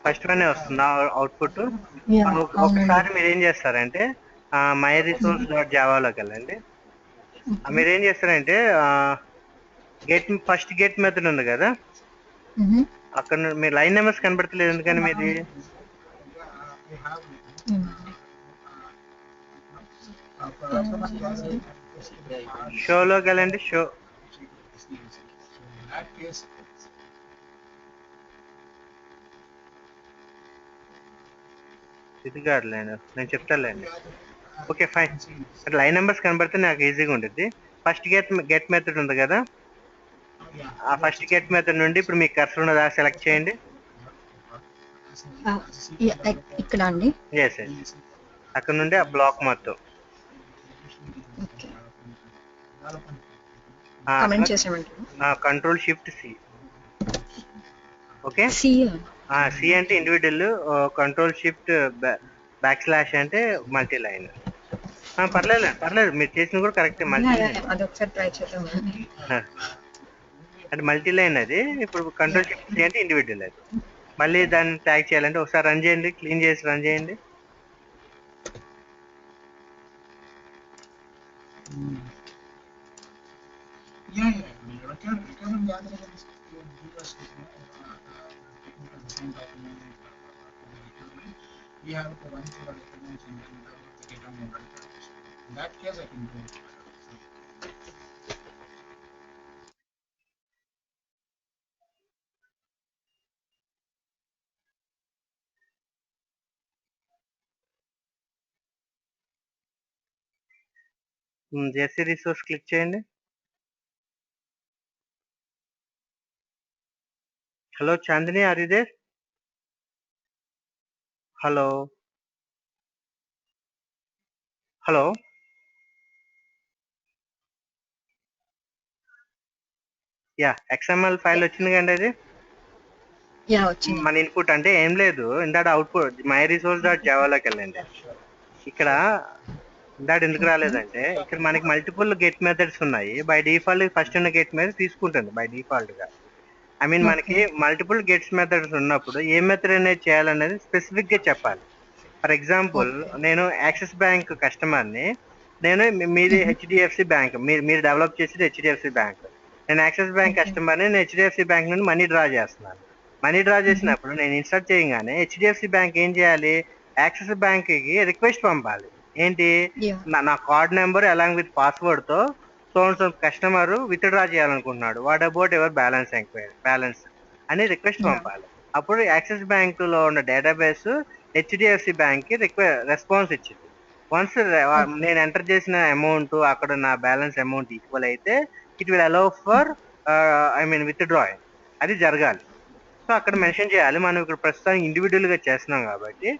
ఫస్ట్ వన్ వస్తుంది అవుట్పుట్. ఒకసారి మీరు ఏం చేస్తారంటే మై రిసోర్స్ డాట్ జావాలోకి వెళ్ళండి. మీరు ఏం చేస్తారంటే ఫస్ట్ గెట్ మెథడ్ ఉంది కదా, అక్కడ మీ లైన్ నెంబర్స్ కనబడతలేదు ఎందుకని మీది. షోలోకి వెళ్ళండి. షో ఇది కాదులేండి, నేను చెప్తానులేండి. ఓకే ఫైన్, లైన్ నెంబర్స్ కనబడితే నాకు ఈజీగా ఉంటుంది. ఫస్ట్ గెట్ మెథడ్ ఉంది కదా, ఆ ఫస్ట్ గెట్ మెథడ్ నుండి ఇప్పుడు మీకు కర్సర్ ఉన్నదా సెలెక్ట్ చేయండి. ఇక్కడ అండి. ఎస్, అక్కడ నుండి ఆ బ్లాక్ మొత్తం Ctrl+Shift+C. ఓకే, సి అంటే ఇండివిజువల్, Ctrl+Shift _ అంటే మల్టీ లైన్. పర్లేదు మీరు చేసిన కూడా కరెక్ట్. మల్టీ లైన్ అంటే మల్టీ లైన్ అది. ఇప్పుడు Ctrl+Shift+C అంటే ఇండివిజువల్ అది. మళ్ళీ దాన్ని ట్యాగ్ చేయాలంటే ఒకసారి రన్ చేయండి, క్లీన్ చేసి రన్ చేయండి. జెస్సీ రిసోర్స్ క్లిక్ చేయండి. Hello Chandini, are you there? Hello hello yeah, XML file వచ్చింది కండి. అది మన ఇన్పుట్ అంటే ఏం లేదు, ఇందాక అవుట్పుట్ మై రిసోర్స్ డాట్ జావాలోకి వెళ్ళండి. ఇక్కడ ఇందాక ఎందుకు రాలేదంటే ఇక్కడ మనకి మల్టిపుల్ గెట్ మెథడ్స్ ఉన్నాయి. బై డిఫాల్ట్ ఫస్ట్ ఉన్న గెట్ మెథడ్ తీసుకుంటుంది బై డిఫాల్ట్ గా. మనకి మల్టిపుల్ గెట్స్ మెథడ్స్ ఉన్నప్పుడు ఏ మెథడ్ అనేది చేయాలనేది స్పెసిఫిక్ గా చెప్పాలి. ఫర్ ఎగ్జాంపుల్, నేను యాక్సిస్ బ్యాంక్ కస్టమర్ని, నేను మీది HDFC బ్యాంక్, మీరు డెవలప్ చేసేది HDFC బ్యాంక్. నేను యాక్సిస్ బ్యాంక్ కస్టమర్ని, నేను HDFC బ్యాంక్ నుండి మనీ డ్రా చేస్తున్నాను. మనీ డ్రా చేసినప్పుడు నేను ఇన్స్టార్ట్ చేయగానే HDFC బ్యాంక్ ఏం చేయాలి, యాక్సిస్ బ్యాంక్ కి రిక్వెస్ట్ పంపాలి. ఏంటి, నా card number along with password తో కస్టమర్ విత్ డ్రా చేయాలనుకుంటున్నాడు, వాట్ అబౌట్ ఎవర్ బ్యాలెన్స్ అని రిక్వెస్ట్ పంపాలి. అప్పుడు యాక్సిస్ బ్యాంక్ లో ఉన్న డేటాబేస్ HDFC బ్యాంక్ కి రెస్పాన్స్ ఇచ్చింది. వన్స్ నేను ఎంటర్ చేసిన అమౌంట్ అక్కడ నా బ్యాలెన్స్ అమౌంట్ ఈక్వల్ అయితే it will allow for withdrawing. అది జరగాలి. సో అక్కడ మెన్షన్ చేయాలి. మనం ఇక్కడ ప్రస్తుతానికి ఇండివిజువల్ గా చేస్తున్నాం కాబట్టి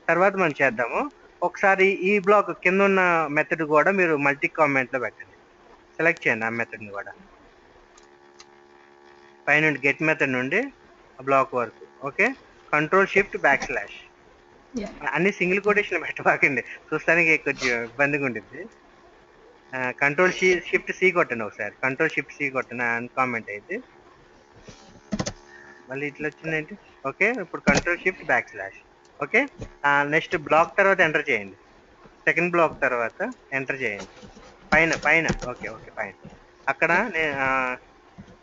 తర్వాత మనం చేద్దాము. ఒకసారి ఈ బ్లాక్ కింద ఉన్న మెథడ్ కూడా మీరు మల్టీ కామెంట్ లో పెట్టండి. సెలెక్ట్ చేయండి ఆ మెథడ్ ని కూడా పైనుండి గెట్ మెథడ్ నుండి బ్లాక్ వరకు. Okay, control shift backslash అన్ని సింగిల్ కొటేషన్ పెట్టబాకండి, చూస్తానికి కొంచెం ఇబ్బందిగా ఉంటుంది. కంట్రోల్ షిఫ్ట్ సి కొట్టండి ఒకసారి, కంట్రోల్ షిఫ్ట్ సి కొట్టండి అన్కామెంట్ అయితే మళ్ళీ ఇట్లా వచ్చిందేంటి. ఓకే, ఇప్పుడు control shift backslash. Okay, next block తర్వాత ఎంటర్ చేయండి, సెకండ్ బ్లాక్ తర్వాత ఎంటర్ చేయండి పైన పైన. ఓకే ఓకే పైన అక్కడ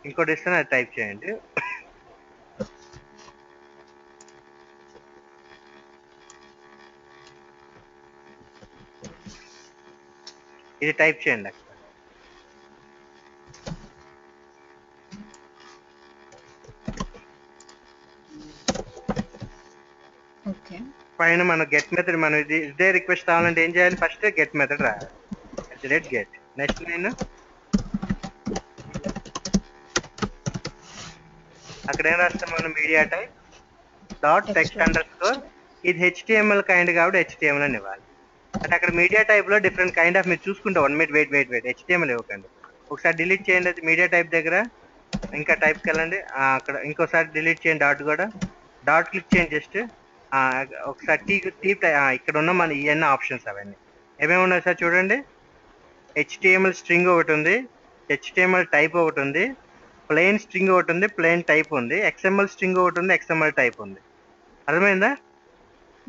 ఇంకోటి ఇస్తాను, అది టైప్ చేయండి. ఇది టైప్ చేయండి అక్కడ. ఓకే, పైన మన గెట్ మెథడ్, మనం ఇదే రిక్వెస్ట్ రావాలంటే ఏం చేయాలి, ఫస్ట్ గెట్ మెథడ్ రాయాలి. గెట్ నెక్స్ట్ నేను అక్కడ ఏం రాస్తాం మనం, media type dot text under score. ఇది హెచ్టిఎంఎల్ కైండ్ కాబట్టి హెచ్టిఎంఎల్ అని ఇవ్వాలి. అంటే అక్కడ మీడియా టైప్ లో డిఫరెంట్ కైండ్ ఆఫ్ మీరు చూసుకుంటే 1 మినిట్ వెయిట్ హెచ్టిఎంఎల్ ఇవ్వకండి. ఒకసారి డిలీట్ చేయండి అది మీడియా టైప్ దగ్గర, ఇంకా టైప్కి వెళ్ళండి. అక్కడ ఇంకోసారి డిలీట్ చేయండి డాట్ కూడా, డాట్ క్లిక్ చేయండి జస్ట్. ఒకసారి ఇక్కడ ఉన్న మన ఇవన్నీ ఆప్షన్స్ అవన్నీ ఏమేమి ఉన్నాయి సార్ చూడండి. హెచ్టిఎంఎల్ స్ట్రింగ్ ఒకటి ఉంది, హెచ్టిఎంఎల్ టైప్ ఒకటి ఉంది, ప్లెయిన్ స్ట్రింగ్ ఒకటి ఉంది, ప్లెయిన్ టైప్ ఉంది, ఎక్స్ఎంఎల్ స్ట్రింగ్ ఒకటి ఉంది, ఎక్స్ఎంఎల్ టైప్ ఉంది. అర్థమైందా?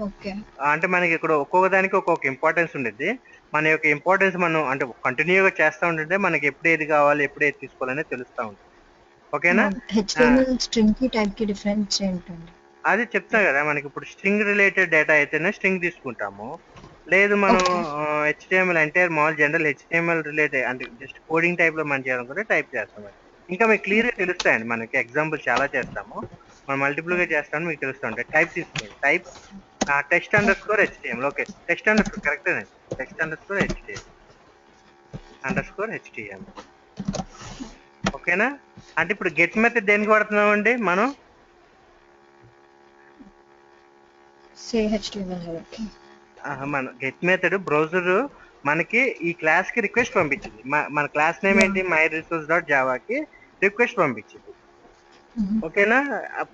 ఓకే. అంటే మనకి ఇక్కడ ఒక్కొక్క దానికి ఒక్కొక్క ఇంపార్టెన్స్ ఉండేది. మన యొక్క ఇంపార్టెన్స్ మనం అంటే కంటిన్యూగా చేస్తూ ఉంటుంటే మనకి ఎప్పుడు ఏది కావాలి, ఎప్పుడు ఏది తీసుకోవాలనేది తెలుస్తూ ఉంటుంది. ఓకేనా? హెచ్టిఎంఎల్ స్ట్రింగ్ కి టైప్ కి డిఫరెన్స్ ఏంటండి? అది చెప్తా కదా, మనకి ఇప్పుడు స్ట్రింగ్ రిలేటెడ్ డేటా అయితేనే స్ట్రింగ్ తీసుకుంటాము. లేదు మనం హెచ్టిఎంఎల్ అంటే మామూలు జనరల్ హెచ్టిఎంఎల్ రిలేటెడ్ అంటే జస్ట్ కోడింగ్ టైప్ లో మనం చేయాలనుకుంటే టైప్ చేస్తాం. ఇంకా మీకు క్లియర్ గా తెలుస్తాయండి, మనకి ఎగ్జాంపుల్ చాలా చేస్తాము, మనం మల్టిపుల్ గా చేస్తాము, మీకు తెలుస్తూ ఉంటాయి. టైప్ తీసుకోండి, type text under score HTML. Okay, text under score కరెక్టేనండి, టెక్స్ట్ అండర్ స్కోర్ హెచ్టిఎంఎల్. ఓకేనా? అంటే ఇప్పుడు గెట్ మెథడ్ దేనికి వాడుతున్నామండి మనం? మన గెట్ మెథడ్ బ్రౌజర్ మనకి ఈ క్లాస్ కి రిక్వెస్ట్ పంపించింది. మన క్లాస్ నేమ్ ఏంటి, మై రిసోర్స్ డాట్ జావాకి రిక్వెస్ట్ పంపించింది. ఓకేనా?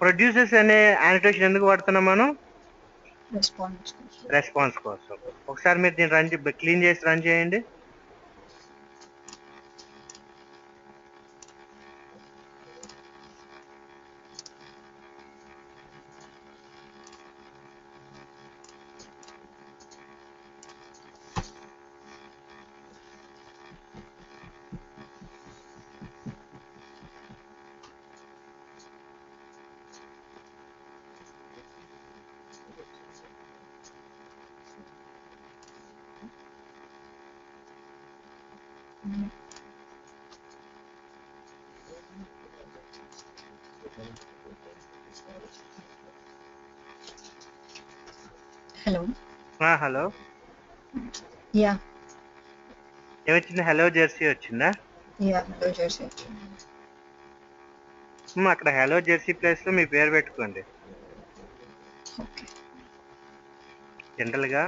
ప్రొడ్యూసర్స్ అనే యానిటేషన్ ఎందుకు వాడుతున్నాం మనం? రెస్పాన్స్ కోసం. ఒకసారి మీరు దీన్ని క్లీన్ చేసి రన్ చేయండి. హలో. హలో, యా ఏమొచ్చింది? హలో జెర్సీ వచ్చిందా? హలో జెర్సీ వచ్చింది. అక్కడ హలో జెర్సీ ప్లేస్ లో మీ పేరు పెట్టుకోండి. ఓకే. జనరల్ గా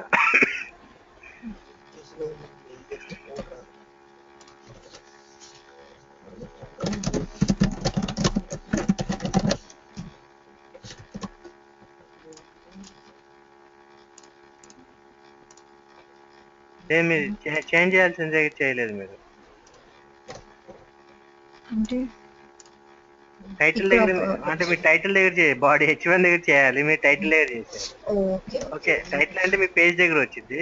మీరు చేంజ్ చేయాల్సిందే, చేయలేదు మీరు. అంటే టైటిల్ దగ్గర, అంటే మీ టైటిల్ దగ్గర చేయాలి, బాడీ H1 దగ్గర చేయాలి, మీరు టైటిల్ దగ్గర చేశారు. ఓకే ఓకే, టైటిల్ అంటే మీ పేజ్ దగ్గర వచ్చింది,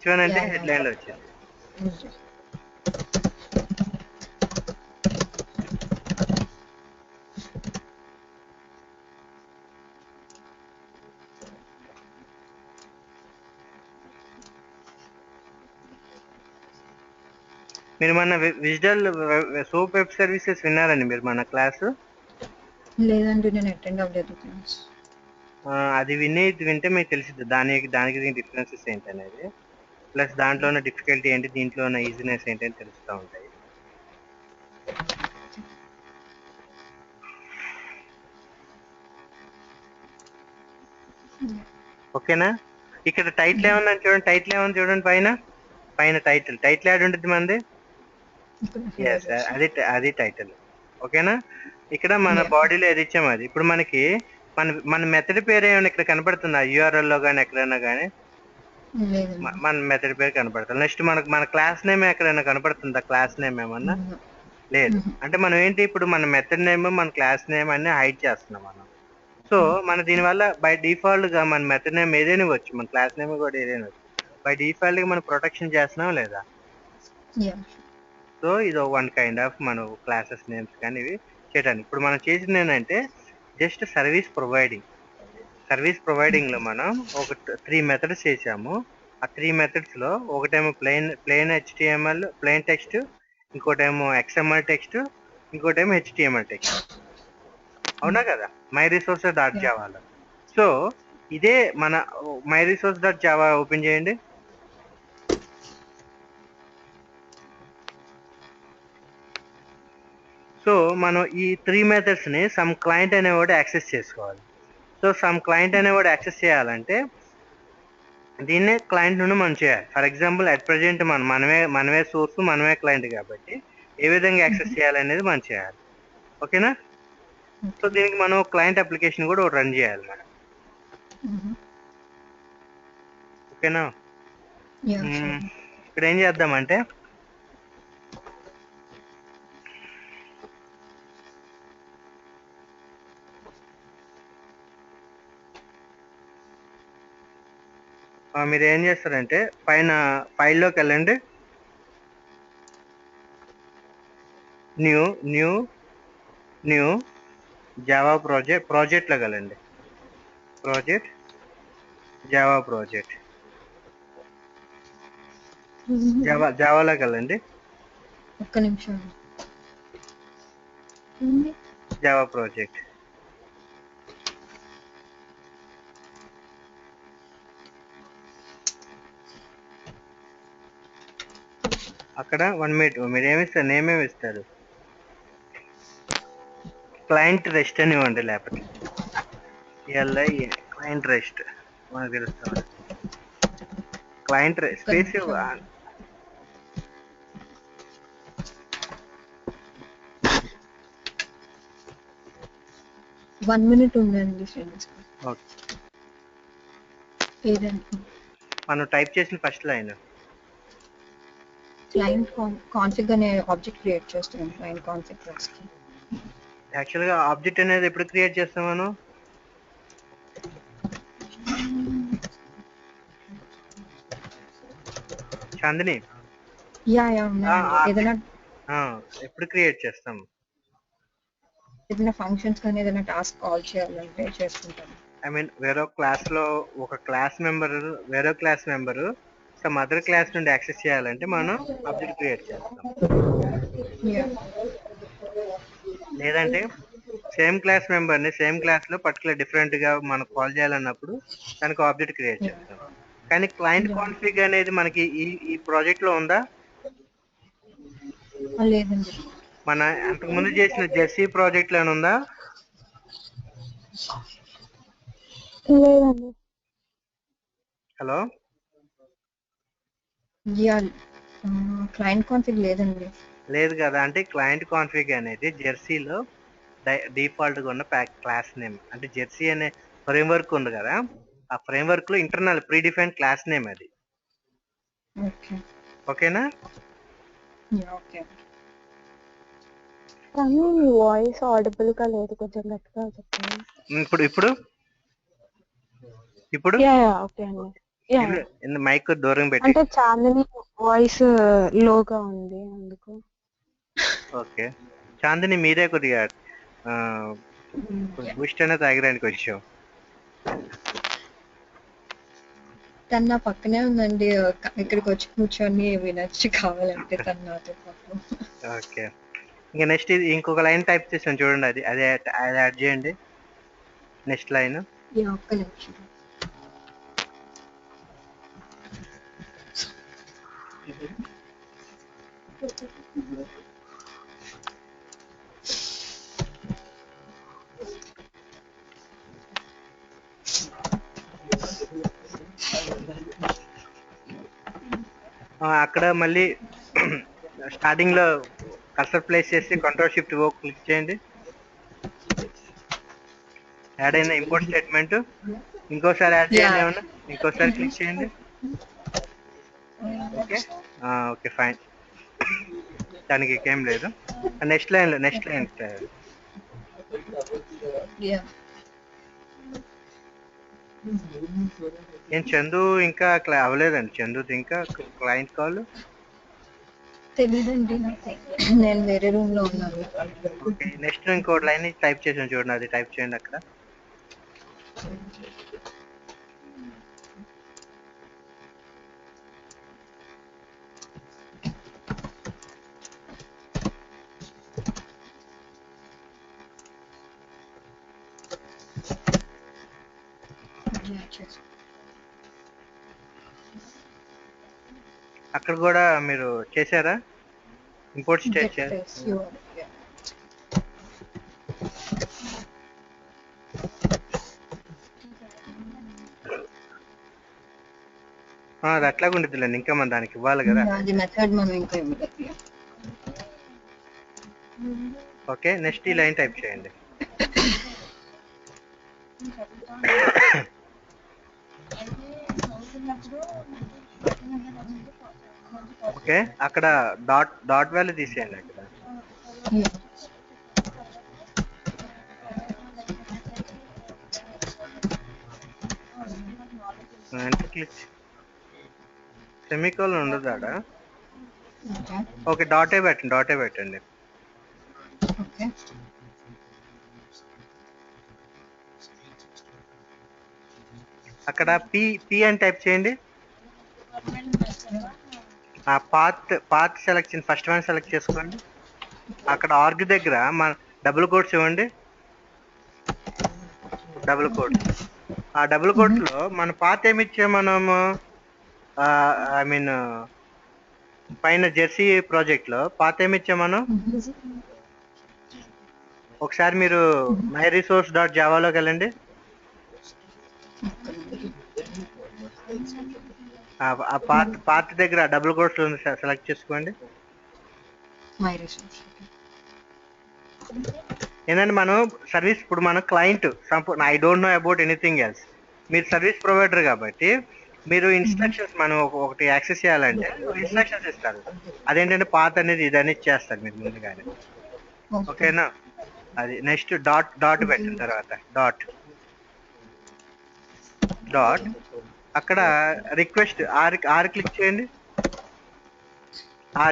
H1 అంటే హెడ్ లైన్ లో వచ్చింది. మీరు మన విజిటల్ సోప్ వెబ్ సర్వీసెస్ విన్నారండి మీరు మన క్లాసు? లేదండి, నేను అటెండ్ అవ్వలేదు క్లాస్. అది వింటే మీకు తెలిసిద్ది దానికి డిఫరెన్సెస్ ఏంటి అనేది, ప్లస్ దాంట్లో ఉన్న డిఫికల్టీ ఏంటి, దీంట్లో ఉన్న ఈజీనెస్ ఏంటి అని తెలుస్తూ ఉంటాయి. ఓకేనా? ఇక్కడ టైటిల్ ఏముందని చూడండి, టైటిల్ ఏముంది చూడండి, పైన టైటిల్ యాడ్ ఉంటుంది మనది. ఎస్, అది టైటిల్. ఓకేనా? ఇక్కడ మన బాడీలో ఏది ఇచ్చాము అది. ఇప్పుడు మనకి మన మెథడ్ పేరు ఏమైనా ఇక్కడ కనపడుతుందా URL లో కానీ ఎక్కడైనా కానీ? మన మెథడ్ పేరు కనపడుతుంది. నెక్స్ట్ మన క్లాస్ నేమ్ ఎక్కడైనా కనపడుతుందా? క్లాస్ నేమ్ ఏమన్నా లేదు. అంటే మనం ఏంటి, ఇప్పుడు మన మెథడ్ నేమ్ మన క్లాస్ నేమ్ అన్ని హైడ్ చేస్తున్నాం మనం. సో మన దీనివల్ల బై డిఫాల్ట్ గా మన మెథడ్ నేమ్ ఏదైనా వచ్చు, మన క్లాస్ నేమ్ కూడా ఏదైనా వచ్చు. బై డిఫాల్ట్ గా మనం ప్రొటెక్షన్ చేస్తున్నాం లేదా? సో ఇది వన్ కైండ్ ఆఫ్ మన క్లాసెస్ నేమ్స్ కానీ ఇవి చేయడానికి. ఇప్పుడు మనం చేసింది ఏంటంటే జస్ట్ సర్వీస్ ప్రొవైడింగ్ లో మనం ఒక 3 మెథడ్స్ చేసాము. ఆ 3 మెథడ్స్ లో ఒకటేమో ప్లెయిన్ HTML ప్లెయిన్ టెక్స్ట్, ఇంకోటేమో XML టెక్స్ట్, ఇంకోటేమో HTML టెక్స్ట్. అవునా కదా? మై రిసోర్సెస్ డాట్ జావాలో. సో ఇదే మన my resource dot Java open చేయండి. సో మనం ఈ 3 మెథడ్స్ ని సమ్ క్లయింట్ అనేవాడు యాక్సెస్ చేసుకోవాలి. సో సమ్ క్లయింట్ అనేవాడు యాక్సెస్ చేయాలంటే దీన్నే క్లయింట్ నుండి మనం చేయాలి. ఫర్ ఎగ్జాంపుల్ అట్ ప్రెజెంట్ మనమే సోర్స్, మనమే క్లయింట్ కాబట్టి ఏ విధంగా యాక్సెస్ చేయాలనేది మనం చేయాలి. ఓకేనా? సో దీనికి మనం క్లయింట్ అప్లికేషన్ కూడా రన్ చేయాలి మనం. ఓకేనా? ఇక్కడ ఏం చేద్దామంటే మీరు ఏం చేస్తారంటే పైన ఫైల్లోకి వెళ్ళండి, న్యూ జావా ప్రాజెక్ట్లోకి వెళ్ళండి, జావా ప్రాజెక్ట్, జావాలోకి వెళ్ళండి, ఒక్క నిమిషం. Java project. అక్కడ 1 minute మీరు ఏమిస్తారు, నేమేమి ఇస్తారు, క్లయింట్ రెస్ట్ అని ఇవ్వండి, లేకపోతే క్లయింట్ రెస్ట్ మనకు తెలుస్తుంది. క్లయింట్ స్పేస్ 1 minute ఉందండి ఫ్రెండ్స్. మనం టైప్ చేసిన ఫస్ట్ లైన్ క్లయింట్ కాన్ఫిగ్ అనే ఆబ్జెక్ట్ క్రియేట్ చేస్తున్నాం. క్లయింట్ కాన్ఫిగ్ క్లాస్ కి. యాక్చువల్గా ఆబ్జెక్ట్ అనేది ఎప్పుడు క్రియేట్ చేస్తాం మనం? చాందిని ఏదైనా ఎప్పుడు క్రియేట్ చేస్తాం? ఏదైనా ఫంక్షన్స్ కానీ ఏదైనా టాస్క్ కాల్ చేయాలంటే చేసుకుంటాం. ఐ మీన్ వేరే క్లాస్ లో ఒక క్లాస్ మెంబర్ వేరే class member some other class నుండి యాక్సెస్ చేయాలంటే మనం ఆబ్జెక్ట్ క్రియేట్ చేస్తాం. లేదంటే సేమ్ క్లాస్ మెంబర్ ని సేమ్ క్లాస్ లో పర్టికులర్ డిఫరెంట్ గా మనం కాల్ చేయాలన్నప్పుడు దానికి ఆబ్జెక్ట్ క్రియేట్ చేస్తాం. కానీ క్లయింట్ కాన్ఫిగ్ అనేది మనకి ఈ ప్రాజెక్ట్ లో ఉందా? లేదండి. మన అంతకు ముందు చేసిన జెర్సీ ప్రాజెక్ట్ లో ఉందా? లేదండి. హలో, క్లయింట్ కాన్ఫిగ్ లేదండి. లేదు కదా? అంటే క్లయింట్ కాన్ఫిగ్ అనేది జెర్సీలో డిఫాల్ట్ గా ఉన్న క్లాస్ నేమ్. అంటే జెర్సీ అనే ఫ్రేమ్వర్క్ ఉంది కదా, ఆ ఫ్రేమ్వర్క్ లో internal pre defined class name అది. ఓకేనా? కానీ మీ వాయిస్ ఆడిబుల్ గా లేదు, కొంచెం గట్టిగా చెప్పండి. ఇప్పుడు ఓకే అండి. మైక్ దూరం పెట్టి. అంటే చాందిని వాయిస్ లోగా ఉంది అందుకు. ఓకే చాందిని, మీరే కొద్దిగా బూస్ట్ అనేది తాగడానికి వచ్చాం. తను నా పక్కనే ఉందండి, ఇక్కడికి వచ్చి కూర్చొని వినొచ్చు కావాలంటే తను నాతో పాటు. ఓకే, ఇంకా నెక్స్ట్ ఇది ఇంకొక లైన్ టైప్ చేసాను చూడండి, అది యాడ్ చేయండి. Next line. ఒక్క నిమిషం. అక్కడ మళ్ళీ స్టార్టింగ్ లో కర్సర్ ప్లేస్ చేసి కంట్రోల్ షిఫ్ట్ ఓ క్లిక్ చేయండి. యాడ్ అయిన ఇంపోర్ట్ స్టేట్మెంట్ ఇంకోసారి యాడ్ చేయండి. Yeah. ఏమన్నా ఇంకోసారి క్లిక్ చేయండి. ఓకే ఓకే ఫైన్, దానికి ఏం లేదు. Next line Yeah. ఏం చందు ఇంకా అవ్వలేదండి. చందుది ఇంకా క్లయింట్ కాల్. తెలీదండి నాకు, నేను వేరే రూమ్ లో ఉన్నాను. ఓకే నెక్స్ట్ ఇంకో లైన్ టైప్ చేసాను చూడండి, అది టైప్ చేయండి అక్కడ. అక్కడ కూడా మీరు చేశారా? ఇంపోర్ట్ స్టేట్ అది అట్లాగే ఉండిద్దిలేండి, ఇంకా మన దానికి ఇవ్వాలి కదా. అది మెథడ్ మనం ఇంకా ఇవ్వలేదు. ఓకే నెక్స్ట్ ఈ లైన్ టైప్ చేయండి. ఓకే అక్కడ డాట్ వాల్యూ తీసేయండి అక్కడ. సెమికోలన్ ఉండదు ఆడ. ఓకే డాటే పెట్టండి. ఓకే అక్కడ పి అని టైప్ చేయండి. ఆ path selection first one select చేసుకోండి. అక్కడ ఆర్గ్ దగ్గర మన డబుల్ కోట్స్ ఇవ్వండి. డబుల్ కోట్స్, ఆ డబుల్ కోట్స్ లో మన పాత్ ఏమి ఇచ్చే మనము ఐ మీన్ పైన జెర్సీ ప్రాజెక్ట్ లో పాత ఏమి ఇచ్చా మనం. ఒకసారి మీరు మై రిసోర్స్ డాట్ జావాలోకి వెళ్ళండి. ఆ పాత్ దగ్గర డబుల్ కోట్స్ సెలెక్ట్ చేసుకోండి. ఏంటంటే మనం సర్వీస్, ఇప్పుడు మన client I don't know about anything else, మీరు సర్వీస్ ప్రొవైడర్ కాబట్టి మీరు ఇన్స్ట్రక్షన్స్ మనం ఒకటి యాక్సెస్ చేయాలంటే ఇన్స్ట్రక్షన్స్ ఇస్తారు. అదేంటంటే పాత్ అనేది ఇదని ఇచ్చేస్తారు మీరు ముందుగానే. ఓకేనా, అది నెక్స్ట్ డాట్ పెట్టిన తర్వాత డాట్ అక్కడ రిక్వెస్ట్ ఆర్ క్లిక్ చేయండి.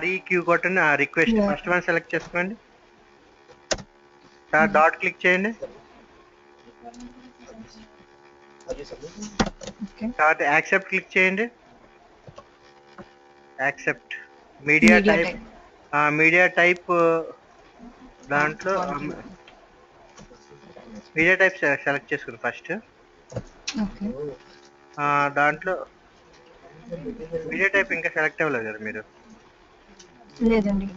REQ కొట్టండి. రిక్వెస్ట్ ఫస్ట్ వన్ సెలెక్ట్ చేసుకోండి. డాట్ క్లిక్ చేయండి. తర్వాత యాక్సెప్ట్ క్లిక్ చేయండి. యాక్సెప్ట్ మీడియా టైప్ దాంట్లో మీడియా టైప్ సెలెక్ట్ చేసుకుని ఫస్ట్. దాంట్లో మీడియా టైప్ ఇంకా సెలెక్ట్ అవ్వలేదు కదా మీరు. లేదండి.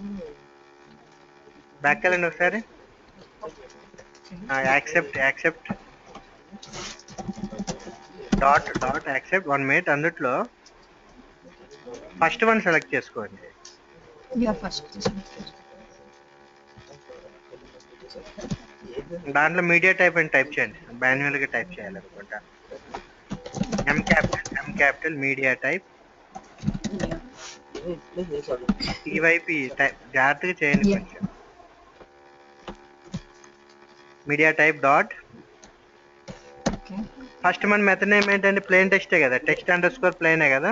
బ్యాక్ వెళ్ళండి ఒకసారి. Accept dot accept 1 minute. అందుట్లో ఫస్ట్ వన్ సెలెక్ట్ చేసుకోండి. దాంట్లో మీడియా టైప్ అని టైప్ చేయండి. మాన్యువల్ గా టైప్ చేయాలనుకుంటా. M capital media type. ఈ వైపు జాగ్రత్తగా చేయండి కొంచెం. మీడియా టైప్ డాట్ ఫస్ట్ మన మెథడ్ నేమ్ ఏంటంటే ప్లేన్ టెక్స్టే కదా, టెక్స్ట్ అండర్ స్కోర్ ప్లేనే కదా.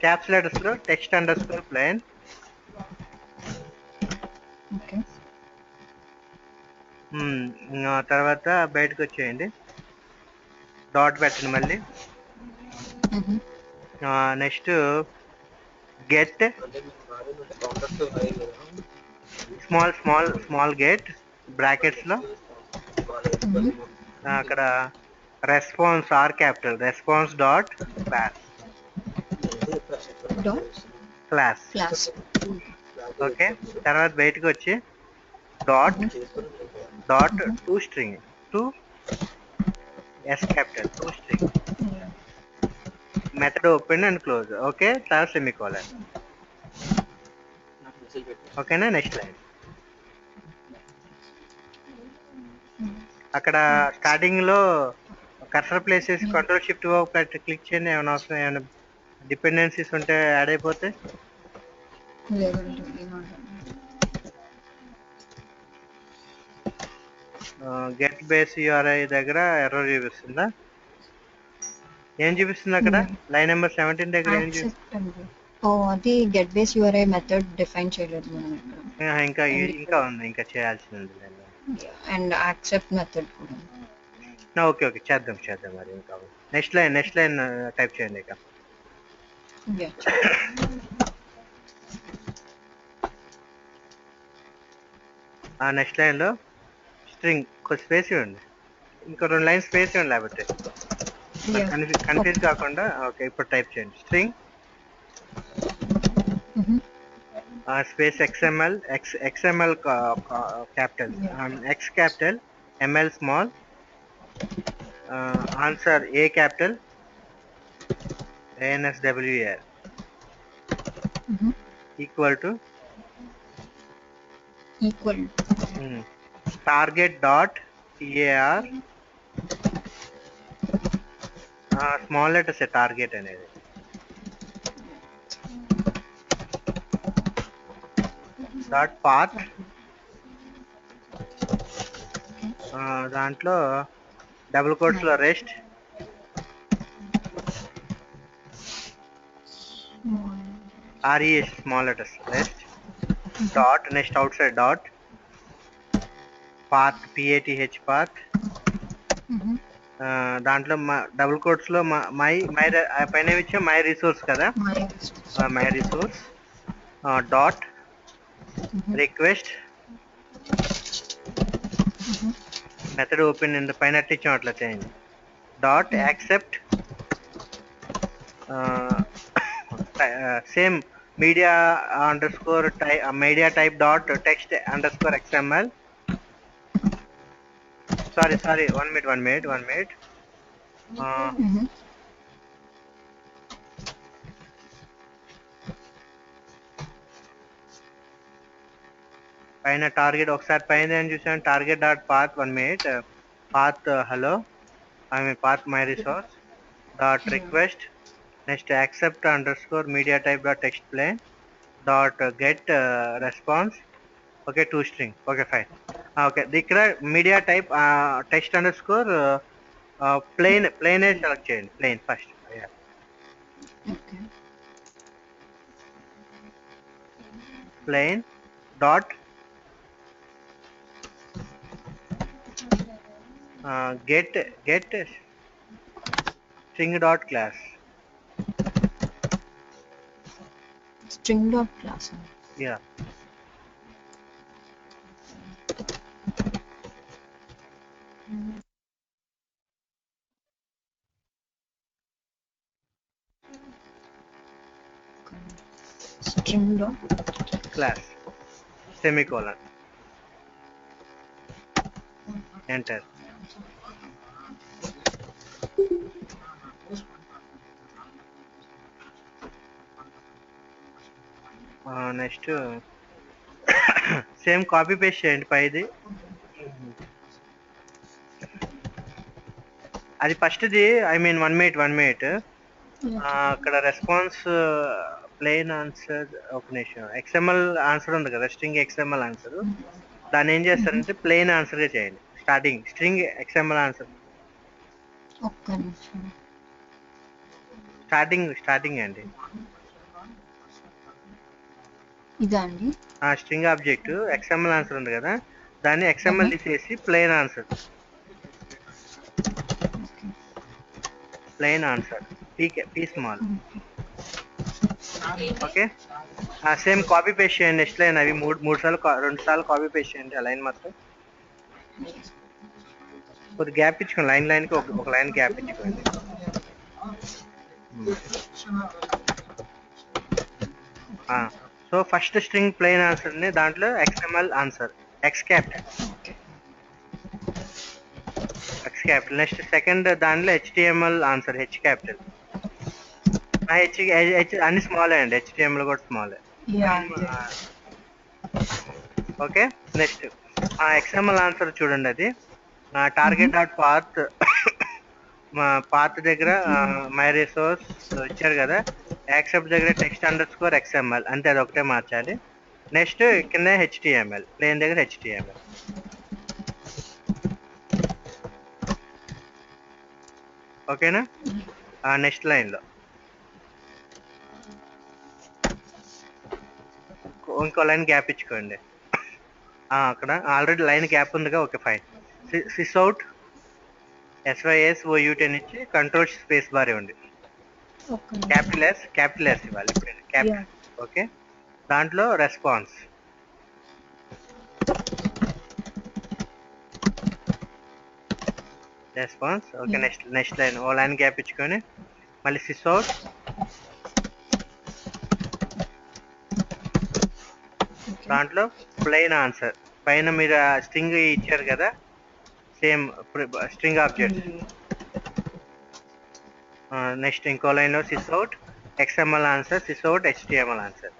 క్యాప్స్ లెటర్స్ లో టెక్స్ట్ అండర్ స్కోర్ ప్లేన్. తర్వాత బయటకు వచ్చేయండి. డాట్ పెట్టండి మళ్ళీ. Next get small get brackets లో అక్కడ response R capital response dot class. Okay తర్వాత బయటకు వచ్చి dot to string S capital to string method open and close. Okay, తర్వాత సెమికోలన్. ఓకేనా, నెక్స్ట్ లైన్. అక్కడ స్టార్టింగ్ లో cursor places control shift click చేయండి. ఏమైనా అవసరం, ఏమైనా డిపెండెన్సీస్ ఉంటే యాడ్ అయిపోతే. లేదండి, ఏమంటారు? గెట్ బేస్ యూఆర్ఐ దగ్గర ఎర్రర్ చూపిస్తుందా? ఏం చూపిస్తుంది అక్కడ? లైన్ నెంబర్ 17 దగ్గర ఏం చూపిస్తుంది? యాక్సెప్ట్ అండి. ఓ, అది get base URI method define చేయలేదు మనం ఇక్కడ. ఇంకా ఉంది, ఇంకా చేయాల్సింది. అండ్ యాక్సెప్ట్ మెథడ్ కూడా. ఓకే చేద్దాం మరి. ఇంకా నెక్స్ట్ లైన్ టైప్ చేయండి ఇక. Yeah. ఆ నెక్స్ట్ లైన్ లో స్ట్రింగ్ కొంచెం స్పేస్ ఇవ్వండి, ఇంకో 2 లైన్ స్పేస్ ఇవ్వండి, లేకపోతే Yeah. కన్ఫ్యూజ్ కాకుండా. ఓకే, ఇప్పుడు టైప్ చేయండి string space XML capital, X capital, ML small, answer A capital, ANSWER equal to target dot TAR, small letters target అనేది, డాట్ పాత్, దాంట్లో డబుల్ కోట్స్ లో rest, RES small letters rest, dot, next out side dot, path PATH path, దాంట్లో double quotes లో my పైన ఇచ్చే my resource కదా, my resource dot request, method open in పైన ఇచ్చాం అట్లా చేయండి, dot accept same media underscore media type dot text underscore XML. Sorry, one minute. పైన టార్గెట్ ఒకసారి పైన ఏం చూసాను, target dot path, 1 minute, path hello, path my resource dot request, next accept underscore media type dot text plain dot get response. Okay, 2 string. Okay, fine. Okay, ఇక్కడ media type text underscore plain select చేయండి, plain first. Plain dot get string dot class. String dot class. Yeah. String dot class semicolon. Enter. Next same copy paste చేయండి పైది. అది ఫస్ట్ది, I mean 1 minute. అక్కడ response plain answer, ఒక నిమిషం, XML answer ఉంది కదా, స్ట్రింగ్ XML ఆన్సర్, దాన్ని ఏం చేస్తారంటే ప్లెయిన్ ఆన్సర్ గా చేయండి. స్ట్రింగ్ XML ఆన్సర్ స్టార్టింగ్ అండి. ఇదా అండి? స్ట్రింగ్ ఆబ్జెక్ట్ XML ఆన్సర్ ఉంది కదా, దాన్ని XML తీసేసి plain answer P small. Okay, same copy paste చేయండి. నెక్స్ట్ లైన్ అవి 2 సార్లు కాపీ పేస్ట్ చేయండి. ఆ లైన్ మొత్తం కొద్ది గ్యాప్ ఇచ్చుకోండి, లైన్కి ఒక లైన్ గ్యాప్ ఇచ్చుకోండి. So first string plain answer ని, దాంట్లో XML answer X capital. Next second దాంట్లో HTML ఆన్సర్ H క్యాపిటల్. అన్ని స్మాల్ అండి, HTML కూడా small. Okay, next XML answer చూడండి. అది టార్గెట్ డాట్ పాత్, మా పాత్ దగ్గర మై రిసోర్స్ ఇచ్చారు కదా, యాక్సెప్ట్ దగ్గర టెక్స్ట్ అండర్ స్కోర్ XML అంతే, అది ఒకటే మార్చాలి. నెక్స్ట్ కింద HTML, ప్లేన్ దగ్గర HTML. ఓకేనా? నెక్స్ట్ లైన్లో ఇంకో లైన్ గ్యాప్ ఇచ్చుకోండి. అక్కడ ఆల్రెడీ లైన్ గ్యాప్ ఉందిగా, okay fine. Sys out SYSOUT అని ఇచ్చి కంట్రోల్ స్పేస్ బార్ ఇవ్వండి. క్యాపిటల్ ఎస్ ఇవ్వాలి ఇప్పుడు, క్యాపిటల్. ఓకే, దాంట్లో రెస్పాన్స్ ఓకే. నెక్స్ట్ లైన్ ఓ లైన్ గ్యాప్ ఇచ్చుకొని మళ్ళీ సిస్ అవుట్ దాంట్లో ప్లెయిన్ ఆన్సర్ పైన మీరు స్ట్రింగ్ ఇచ్చారు కదా, సేమ్ స్ట్రింగ్ ఆబ్జెక్ట్. నెక్స్ట్ ఇంకో లైన్ లో sys out XML answer, sys out HTML answer.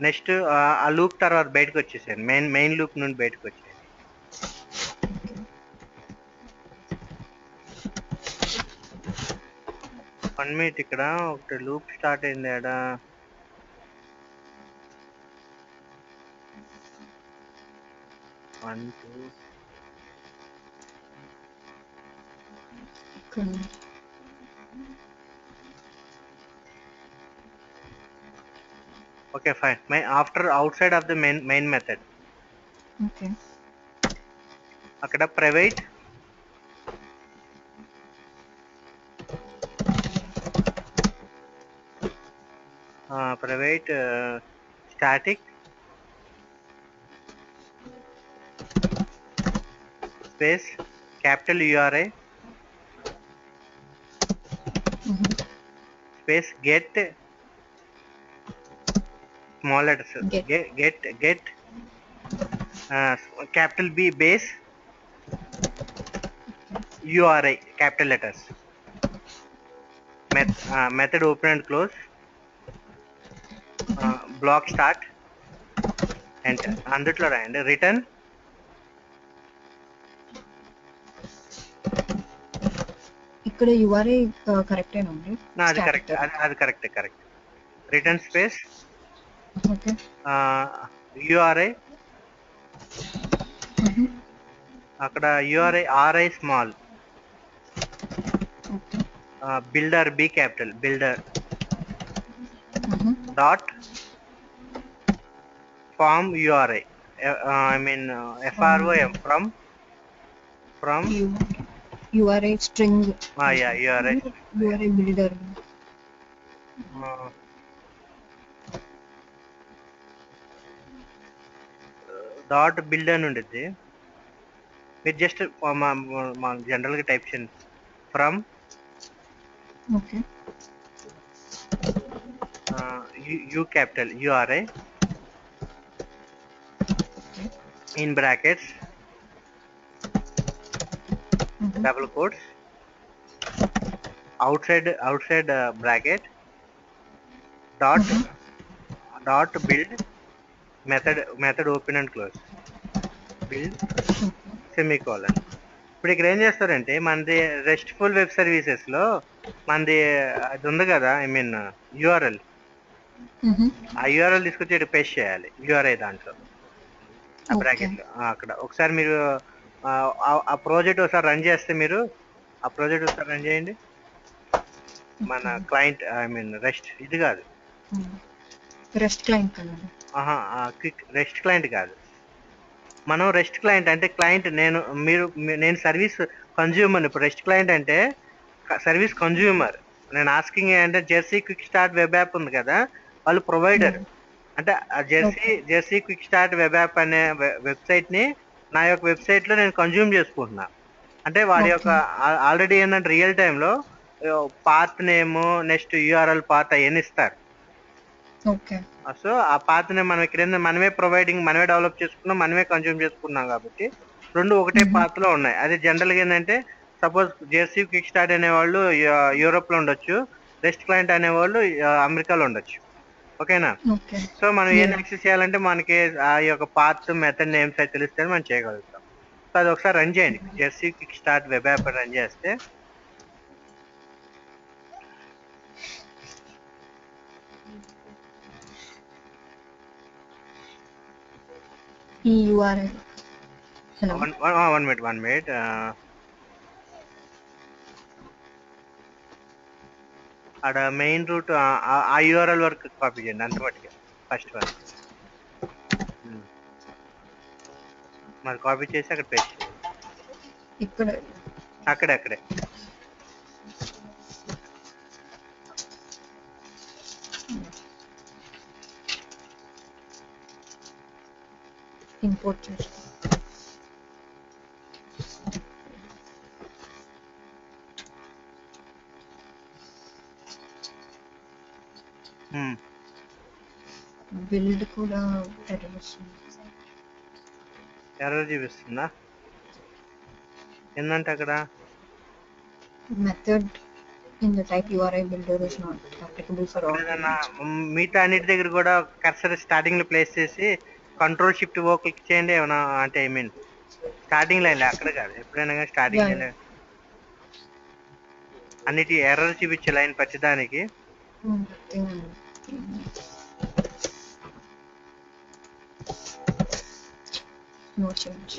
Next ఆ లూప్ తర్వాత బయటకు వచ్చేసాను, మెయిన్ లూప్ నుండి బయటకు వచ్చేది. 1 minute, ఇక్కడ ఒకటి లూప్ స్టార్ట్ అయింది ఆడ. Okay, fine. After outside of the main method. Okay. అక్కడ private static space capital URI space get small letters, get capital B base URI capital letters, method open and close, block start, enter. అందుట్లో రాయండి return. ఇక్కడ URI కరెక్టేనా అండి? అది correct. Return space okay, URI అక్కడ URI RI small, builder B capital, builder dot form URI, I mean FROM from URI string. URI builder dot build అని ఉండిద్ది. మీరు జస్ట్ మా జనరల్గా టైప్ చేయండి from U capital URI in brackets double quotes outside bracket dot build method open and close, build semicolon. ఇప్పుడు ఇక్కడ ఏం చేస్తారంటే మనది రెస్ట్ఫుల్ వెబ్ సర్వీసెస్ లో మనది అది ఉంది కదా, ఐ మీన్ URL, ఆ URL తీసుకొచ్చి ఇక్కడ పేస్ట్ చేయాలి URI దాంట్లో, ఆ బ్రాకెట్ లో. అక్కడ ఒకసారి మీరు ఆ ప్రాజెక్ట్ ఒకసారి రన్ చేస్తే, మీరు ఆ ప్రాజెక్ట్ ఒకసారి రన్ చేయండి. మన క్లయింట్, ఐ మీన్ రెస్ట్, ఇది కాదు, rest client quick rest client కాదు. మనం రెస్ట్ క్లయింట్ అంటే క్లయింట్ నేను సర్వీస్ కన్జ్యూమర్. ఇప్పుడు రెస్ట్ క్లయింట్ అంటే సర్వీస్ కన్జ్యూమర్. నేను ఆస్కింగ్ అంటే Jersey quick start web app ఉంది కదా, వాళ్ళు ప్రొవైడర్. అంటే ఆ Jersey quick start web app అనే వెబ్సైట్ ని నా యొక్క వెబ్సైట్ లో నేను కన్జ్యూమ్ చేసుకుంటున్నా. అంటే వాడి యొక్క ఆల్రెడీ ఏంటంటే రియల్ టైంలో path name, next URL path అవన్నీ ఇస్తారు. ఓకే. సో ఆ పాత్ నేమ్ మనం ఇక్కడ మనమే ప్రొవైడింగ్, మనమే డెవలప్ చేసుకున్నాం, మనమే కన్జ్యూమ్ చేసుకున్నాం కాబట్టి రెండు ఒకటే పాత్ లో ఉన్నాయి. అది జనరల్ గా ఏంటంటే సపోజ్ జెర్సీ కిక్ స్టార్ట్ అనేవాళ్ళు యూరోప్ లో ఉండొచ్చు, రెస్ట్ క్లయింట్ అనేవాళ్ళు అమెరికాలో ఉండొచ్చు. ఓకేనా? ఓకే. సో మనం ఏం యాక్సెస్ చేయాలంటే మనకి ఆ యొక్క పాత్ మెథడ్ నేమ్స్ అయితే తెలిస్తే మనం చేయగలుగుతాం. సో అది ఒకసారి రన్ చేయండి. Jersey kick start web app run చేస్తే ఈ యూఆర్ఎల్. హలో. వన్ మినిట్ ఆడ మెయిన్ రూట్ ఆ యూఆర్ఎల్ వరకు కాపీ చేయండి, అంత మటుకే ఫస్ట్ వన్. మరి కాపీ చేసి అక్కడ పేస్ట్ చేయండి. ఇక్కడ అక్కడే ఇంపోర్ట్ చేసి బిల్డ్ కూడా ఎర్రర్ వస్తుంది. ఎర్రర్ చూపిస్తుందా? ఏంటంటే అక్కడ method in the type URI builder is not applicable for all ఏదన్నా pages. మిగతా అన్నిటి దగ్గర కూడా కర్సర్ స్టార్టింగ్ లో ప్లేస్ చేసి కంట్రోల్ షిఫ్ట్ ఓ క్లిక్ చేయండి. ఏమన్నా అంటే ఐ మీన్ స్టార్టింగ్ లైన్ అక్కడ కాదు, ఎప్పుడైనా కానీ స్టార్టింగ్ Yeah, లైన్ అన్నిటి ఎర్రర్ చూపించే లైన్ ప్రతిదానికి. nothing. No change.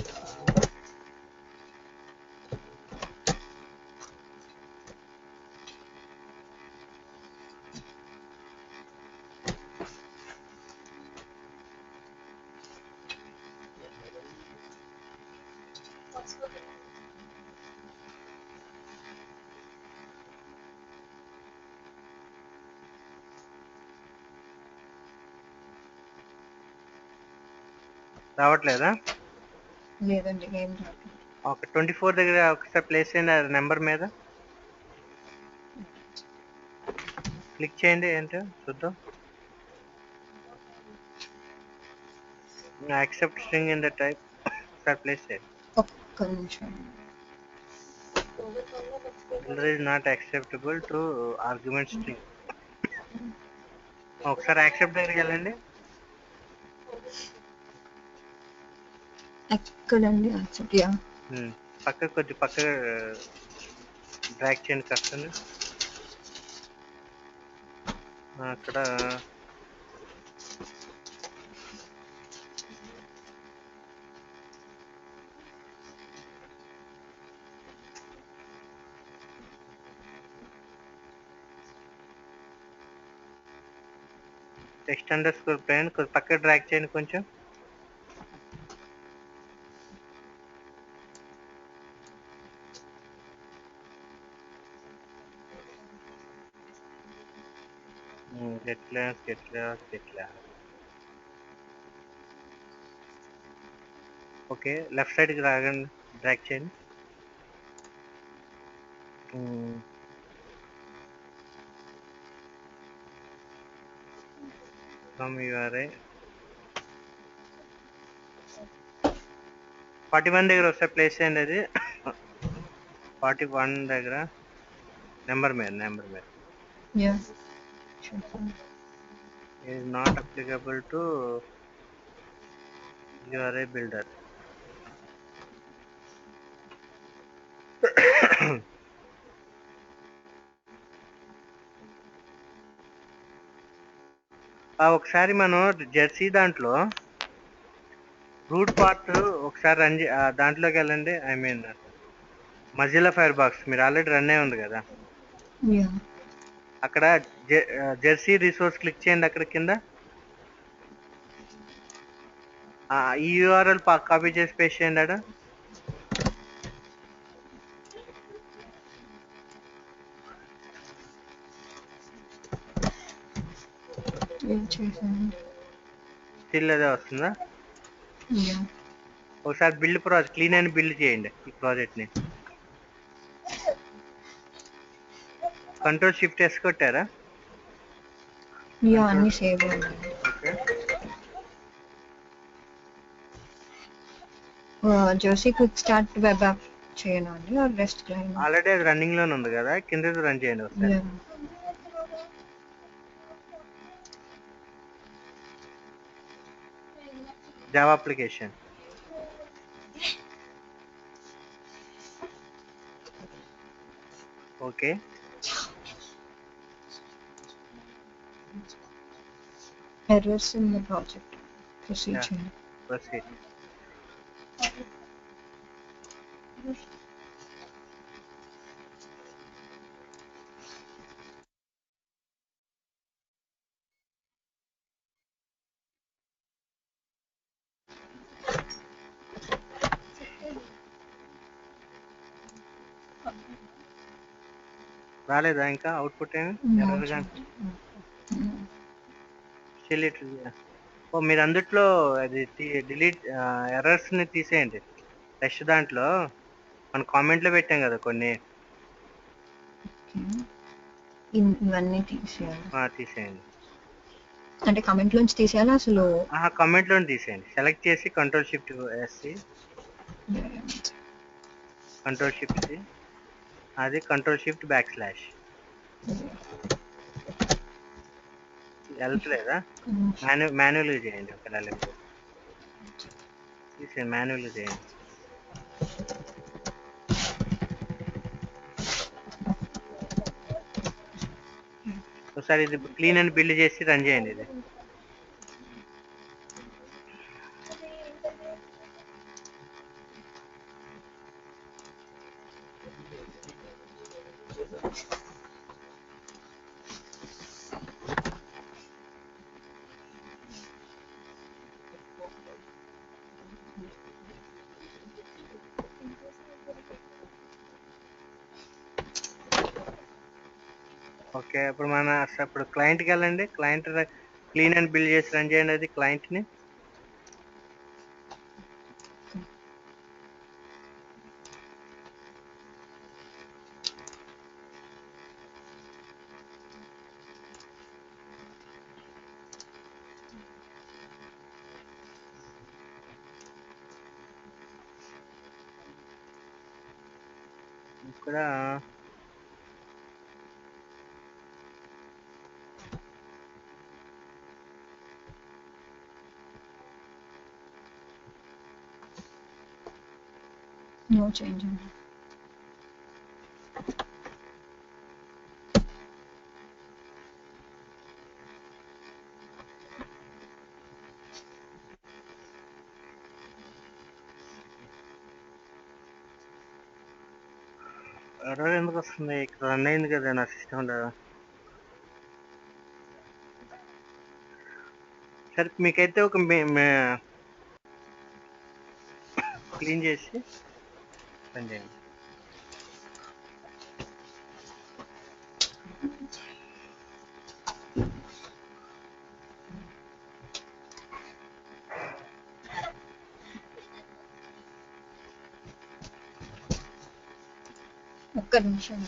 రావట్లేదా? లేదండి, ఏం రాదు. ఒక 24 దగ్గర ఒకసారి ప్లేస్ చేయండి, ఆ నెంబర్ మీద క్లిక్ చేయండి. ఏంటో చూద్దాం. Accept string in the type ఒకసారి ప్లేస్ చేయండి. ఒక్క నిమిషం. Builder is not acceptable to argument string. ఒకసారి యాక్సెప్ట్ దగ్గరికి వెళ్ళండి. ఎక్కడండి యాక్సెప్ట్? యా, కొద్ది పక్క డ్రాగ్ చేయండి కష్టం. అక్కడ టెక్స్ట్ అండర్ స్కోర్ ప్లేన్ కొద్ది పక్క డ్రాగ్ చేయండి కొంచెం. గెట్లా ఓకే, లెఫ్ట్ సైడ్కి రాగండి, డ్రాగ్ చేయండి. ఫ్రమ్ యూఆర్ఐ 41 దగ్గర వస్తే ప్లేస్ చేయండి. అది 41 దగ్గర నెంబర్ మీద yeah. is not applicable to URI builder. ఒకసారి మనం జెర్సీ దాంట్లో రూట్ పార్ట్ ఒకసారి రన్ దాంట్లోకి వెళ్ళండి. ఐ మీన్ మజిలా ఫైర్ బాక్స్ మీరు ఆల్రెడీ రన్ అయి ఉంది కదా, యా. అక్కడ జెర్సీ రిసోర్స్ క్లిక్ చేయండి. అక్కడ కింద ఈ యూఆర్ఎల్ కాపీ చేసి పేస్ట్ చేయండి. ఆడ ఏం చేశాను? స్టిల్ అదే వస్తుందా? యా. ఒకసారి బిల్డ్ ప్రాజెక్ట్ క్లీన్ అని బిల్డ్ చేయండి ఈ ప్రాజెక్ట్ ని. కంట్రోల్ షిఫ్ట్ ఎస్ కొట్టారా? యా అన్ని సేవ్ ఉన్నాయి. ఓకే. జోసి క్విక్ స్టార్ట్ వెబ్ యాప్ చేయనా అండి రెస్ట్ క్లైంట్? ఆల్రెడీ అది రన్నింగ్ లోనే ఉంది కదా, కింద రన్ చేయండి ఒకసారి. Java application. Okay. Errors in the project proceed చేయండి. ప్రొసీడ్. రాలేదా ఇంకా అవుట్పుట్ ఏమి ఎర్రర్ గా? ఓ మీరు అందుట్లో అది డిలీట్ ఎర్రర్స్ ని తీసేయండి. టెస్ట్ దాంట్లో మన కామెంట్ లో పెట్టాం కదా కొన్ని, ఇవన్నీ తీసేయాలి. తీసేయండి. అంటే కమెంట్ లోంచి తీసేయాలి అసలు? కామెంట్ లో తీసేయండి. సెలెక్ట్ చేసి కంట్రోల్ షిఫ్ట్ వేసి కంట్రోల్ షిఫ్ట్ అది కంట్రోల్ షిఫ్ట్ // వెళ్తలేదా? మాన్యువల్గా చేయండి. ఒకవేళ తీసేయండి, మాన్యువల్గా చేయండి. ఒకసారి ఇది క్లీన్ అని బిల్డ్ చేసి రన్ చేయండి. ఇది ఓకే. ఇప్పుడు క్లయింట్కి వెళ్ళండి. క్లయింట్ క్లీన్ అండ్ బిల్డ్ చేసి రన్ చేయండి అది క్లయింట్ని. ఇక్కడ నో చేంజ్ అండి. ఎర్రర్ ఎందుకు వస్తుంది? ఇక్కడ రన్ అయింది కదా నా సిస్టంలో. సరే మీకైతే ఒక క్లీన్ చేసి రన్ చేయండి. ఒక్క నిమిషం.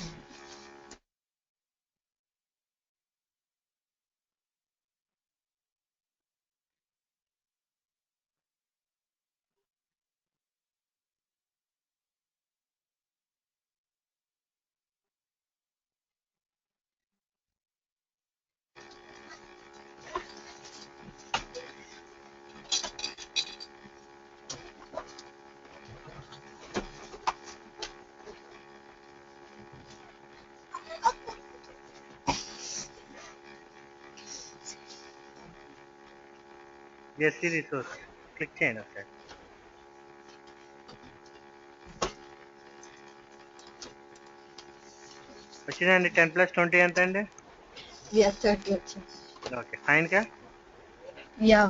జెస్సీ రిసోర్స్ క్లిక్ చేయండి ఒకసారి. వచ్చిందండి. 10+20 ఎంత అండి? యా 30 వచ్చింది. ఓకే, ఫైన్ కా? యా